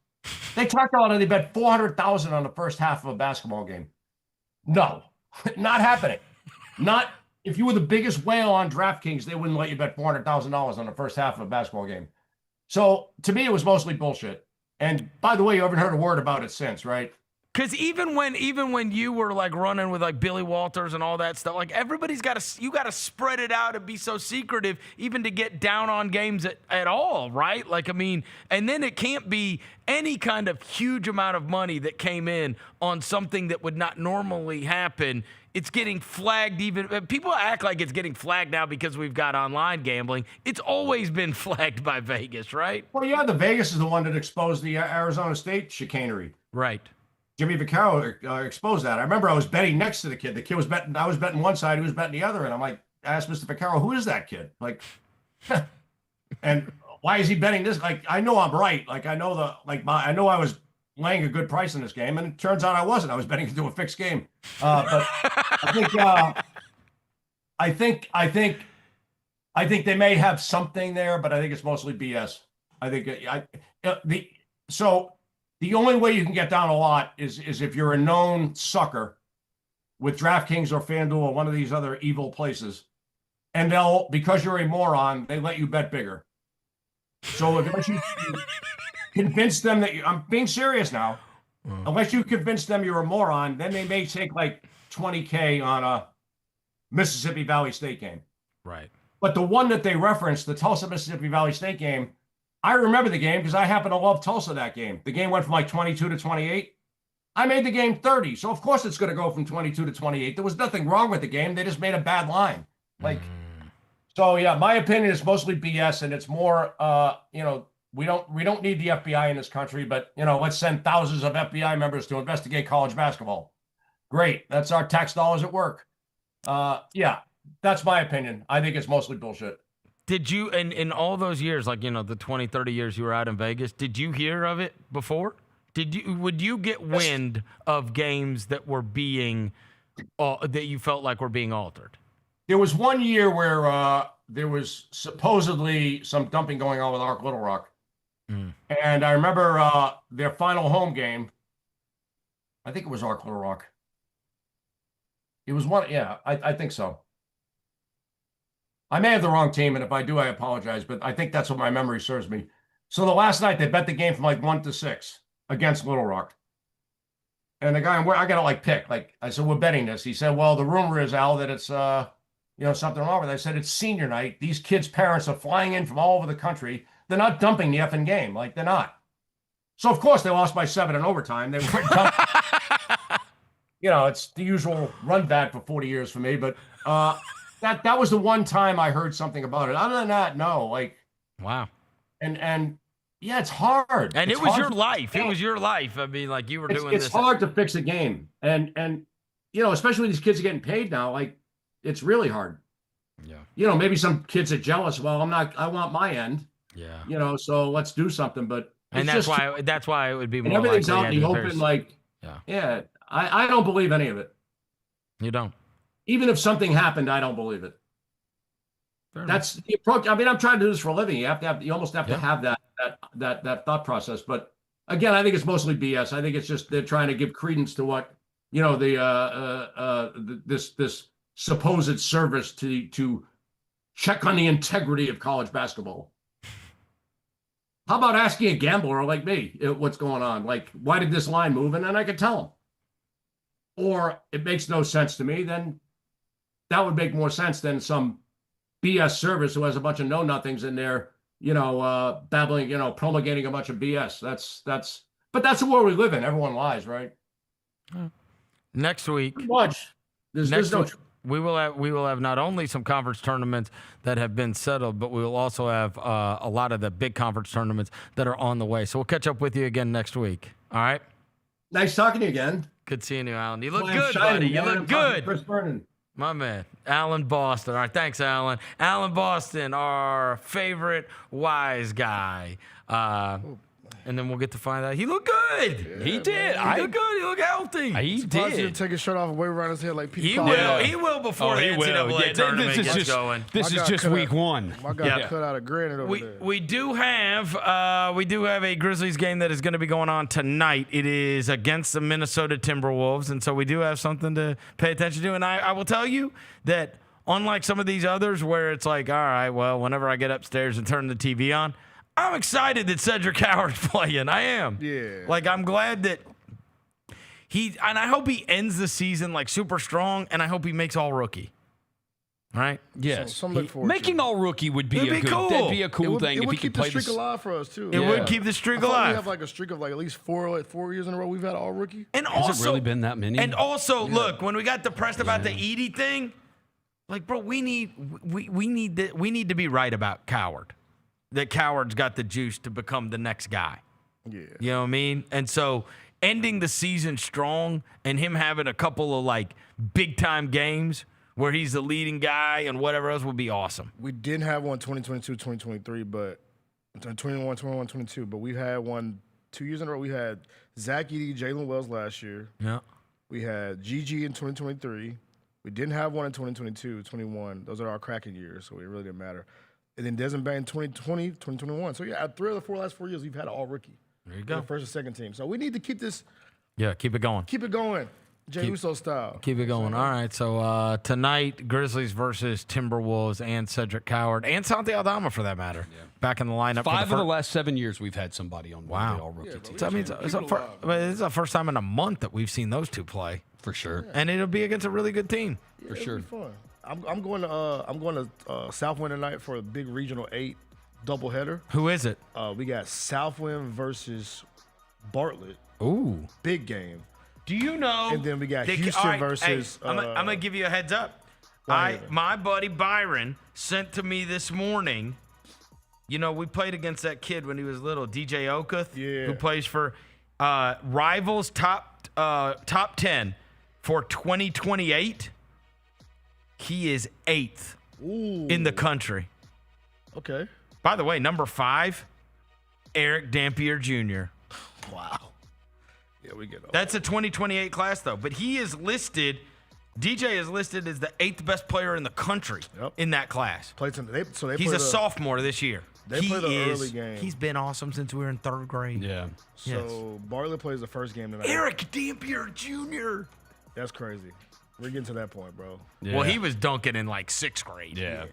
They talked about it. They bet 400,000 on the first half of a basketball game. No, not happening. Not if you were the biggest whale on DraftKings, they wouldn't let you bet $400,000 on the first half of a basketball game. So to me, it was mostly bullshit. And by the way, you haven't heard a word about it since, right? Because even when you were like running with like Billy Walters and all that stuff, like everybody's got to spread it out and be so secretive, even to get down on games at all, right? Like, I mean, and then it can't be any kind of huge amount of money that came in on something that would not normally happen. It's getting flagged. Even people act like it's getting flagged now because we've got online gambling. It's always been flagged by Vegas, right? Well, yeah, the Vegas is the one that exposed the Arizona State chicanery. Right. Jimmy Vaccaro exposed that. I remember I was betting next to the kid. The kid was betting. I was betting one side. He was betting the other. And I'm like, I asked Mr. Vaccaro, who is that kid? Like, and why is he betting this? Like, I know I'm right. Like, I know I know I was laying a good price in this game, and it turns out I wasn't. I was betting into a fixed game. But I think they may have something there, but I think it's mostly BS. I think the only way you can get down a lot is if you're a known sucker with DraftKings or FanDuel or one of these other evil places, and because you're a moron, they let you bet bigger. So unless you convince them that I'm being serious now, unless you convince them you're a moron, then they may take like $20K on a Mississippi Valley State game. Right. But the one that they referenced, the Tulsa Mississippi Valley State game, I remember the game because I happen to love Tulsa that game. The game went from like 22 to 28. I made the game 30. So, of course, it's going to go from 22 to 28. There was nothing wrong with the game. They just made a bad line. So, yeah, my opinion is mostly BS. And it's more, we don't need the FBI in this country. But, let's send thousands of FBI members to investigate college basketball. Great. That's our tax dollars at work. Yeah, that's my opinion. I think it's mostly bullshit. Did you, in all those years, like, the 20, 30 years you were out in Vegas, did you hear of it before? Would you get wind of games that were being, that you felt like were being altered? There was one year where there was supposedly some dumping going on with Ark Little Rock. And I remember their final home game. I think it was Ark Little Rock. It was one, yeah, I think so. I may have the wrong team, and if I do, I apologize, but I think that's what my memory serves me. So the last night, they bet the game from like 1-6 against Little Rock. And the guy, I got to like pick. Like, I said, we're betting this. He said, well, the rumor is, Al, that it's, something wrong with it. I said, it's senior night. These kids' parents are flying in from all over the country. They're not dumping the effing game. Like, they're not. So, of course, they lost by 7 in overtime. They weren't dumping. It's the usual run back for 40 years for me, but that was the one time I heard something about it. Other than that, no. Like, wow. And yeah, it's hard. And it was your life. It was your life. I mean, like, you were doing this. It's hard to fix a game. And especially when these kids are getting paid now, like it's really hard. Yeah. Maybe some kids are jealous. Well, I want my end. Yeah. So let's do something. But that's why it would be more. And everything's likely out. And you hoping I don't believe any of it. You don't. Even if something happened, I don't believe it. That's the approach. I mean, I'm trying to do this for a living. You almost have to have that thought process. But again, I think it's mostly BS. I think it's just they're trying to give credence to what this supposed service to check on the integrity of college basketball. How about asking a gambler like me what's going on? Like, why did this line move? And then I could tell him. Or it makes no sense to me. Then that would make more sense than some BS service who has a bunch of know-nothings in there, babbling, promulgating a bunch of BS. But that's the world we live in. Everyone lies, right? Next week. Watch. We will have not only some conference tournaments that have been settled, but we will also have a lot of the big conference tournaments that are on the way. So we'll catch up with you again next week. All right? Nice talking to you again. Good seeing you, Alan. You look good, buddy. You look good. Chris Vernon. My man, Alan Boston. All right, thanks, Alan. Alan Boston, our favorite wise guy. And then we'll get to find out. He looked good. Yeah, he did. He looked good. He looked healthy. He Surprised he did. didn't take his shirt off and wave around his head like Peter He Paul. will. He will before the NCAA tournament gets going. This is just week one. My guy cut out a granite over there. We do have a Grizzlies game that is going to be going on tonight. It is against the Minnesota Timberwolves, and so we do have something to pay attention to. And I will tell you that unlike some of these others where it's like, all right, well, whenever I get upstairs and turn the TV on, I'm excited that Cedric Howard's playing. I am. Yeah. Like, I'm glad that and I hope he ends the season like super strong, and I hope he makes all rookie. Right? Yes. So look forward making to all rookie would be cool. That'd be a cool thing It if would he could keep the play streak alive for us too. It would keep the streak alive. We have like a streak of like at least 4 years in a row we've had all rookie. And Has also, it really been that many? And also, look, when we got depressed about the Edey thing, like, bro, we need to be right about Coward. That Coward's got the juice to become the next guy. Yeah. You know what I mean? And so ending the season strong and him having a couple of like big time games where he's the leading guy and whatever else would be awesome. We didn't have one 2022, 2023, but 21, 21, 22, but we've had one 2 years in a row. We had Zach Edey, Jaylon Wells last year. Yeah. We had GG in 2023. We didn't have one in 2022, 21. Those are our cracking years, so it really didn't matter. And then Desmond Bain 2020, 2021. So, yeah, 3 of the last 4 years, we've had all rookie. There you go. The first and second team. So we need to keep this. Yeah, keep it going. Keep it going. Jay Uso style. Keep it going. All right. So tonight, Grizzlies versus Timberwolves and Cedric Howard and Santi Aldama, for that matter, back in the lineup. 5 of the last 7 years, we've had somebody on one of the all-rookie team. So, I mean, this is the first time in a month that we've seen those two play. For sure. Yeah. And it'll be against a really good team. Yeah, for sure. It'll be fun. I'm going to Southwind tonight for a big Regional 8 doubleheader. Who is it? We got Southwind versus Bartlett. Ooh. Big game. Do you know? And then we got Houston versus. Hey, I'm going to give you a heads up. My buddy Byron sent to me this morning. You know, we played against that kid when he was little, DJ Okath, who plays for Rivals top 10 for 2028. He is 8th in the country. Okay. By the way, number 5, Eric Dampier Jr. Wow. Yeah, we get. That's a 2028 class though, but he is listed. DJ is listed as the 8th best player in the country in that class. He's a sophomore this year. They play the early game. He's been awesome since we were in 3rd grade. Yeah. So Bartlett plays the first game tonight. Eric Dampier Jr. That's crazy. We're getting to that point, bro. Yeah. Well, he was dunking in like 6th grade. Yeah.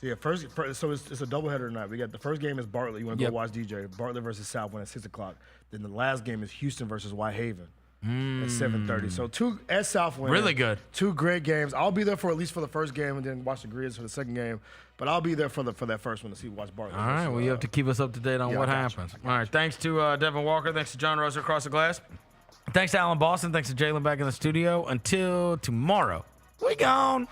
So so it's a doubleheader tonight. We got the first game is Bartlett. You want to go watch DJ. Bartlett versus Southwind at 6 o'clock. Then the last game is Houston versus Whitehaven at 7:30. So 2 at Southwind. Really good. 2 great games. I'll be there for at least for the first game and then watch the Grizz for the second game. But I'll be there for that first one to watch Bartlett. All right. Well, you have to keep us up to date on what happens. All right. Thanks to Devin Walker. Thanks to John Roser across the glass. Thanks to Alan Boston. Thanks to Jaylon back in the studio. Until tomorrow, we gone.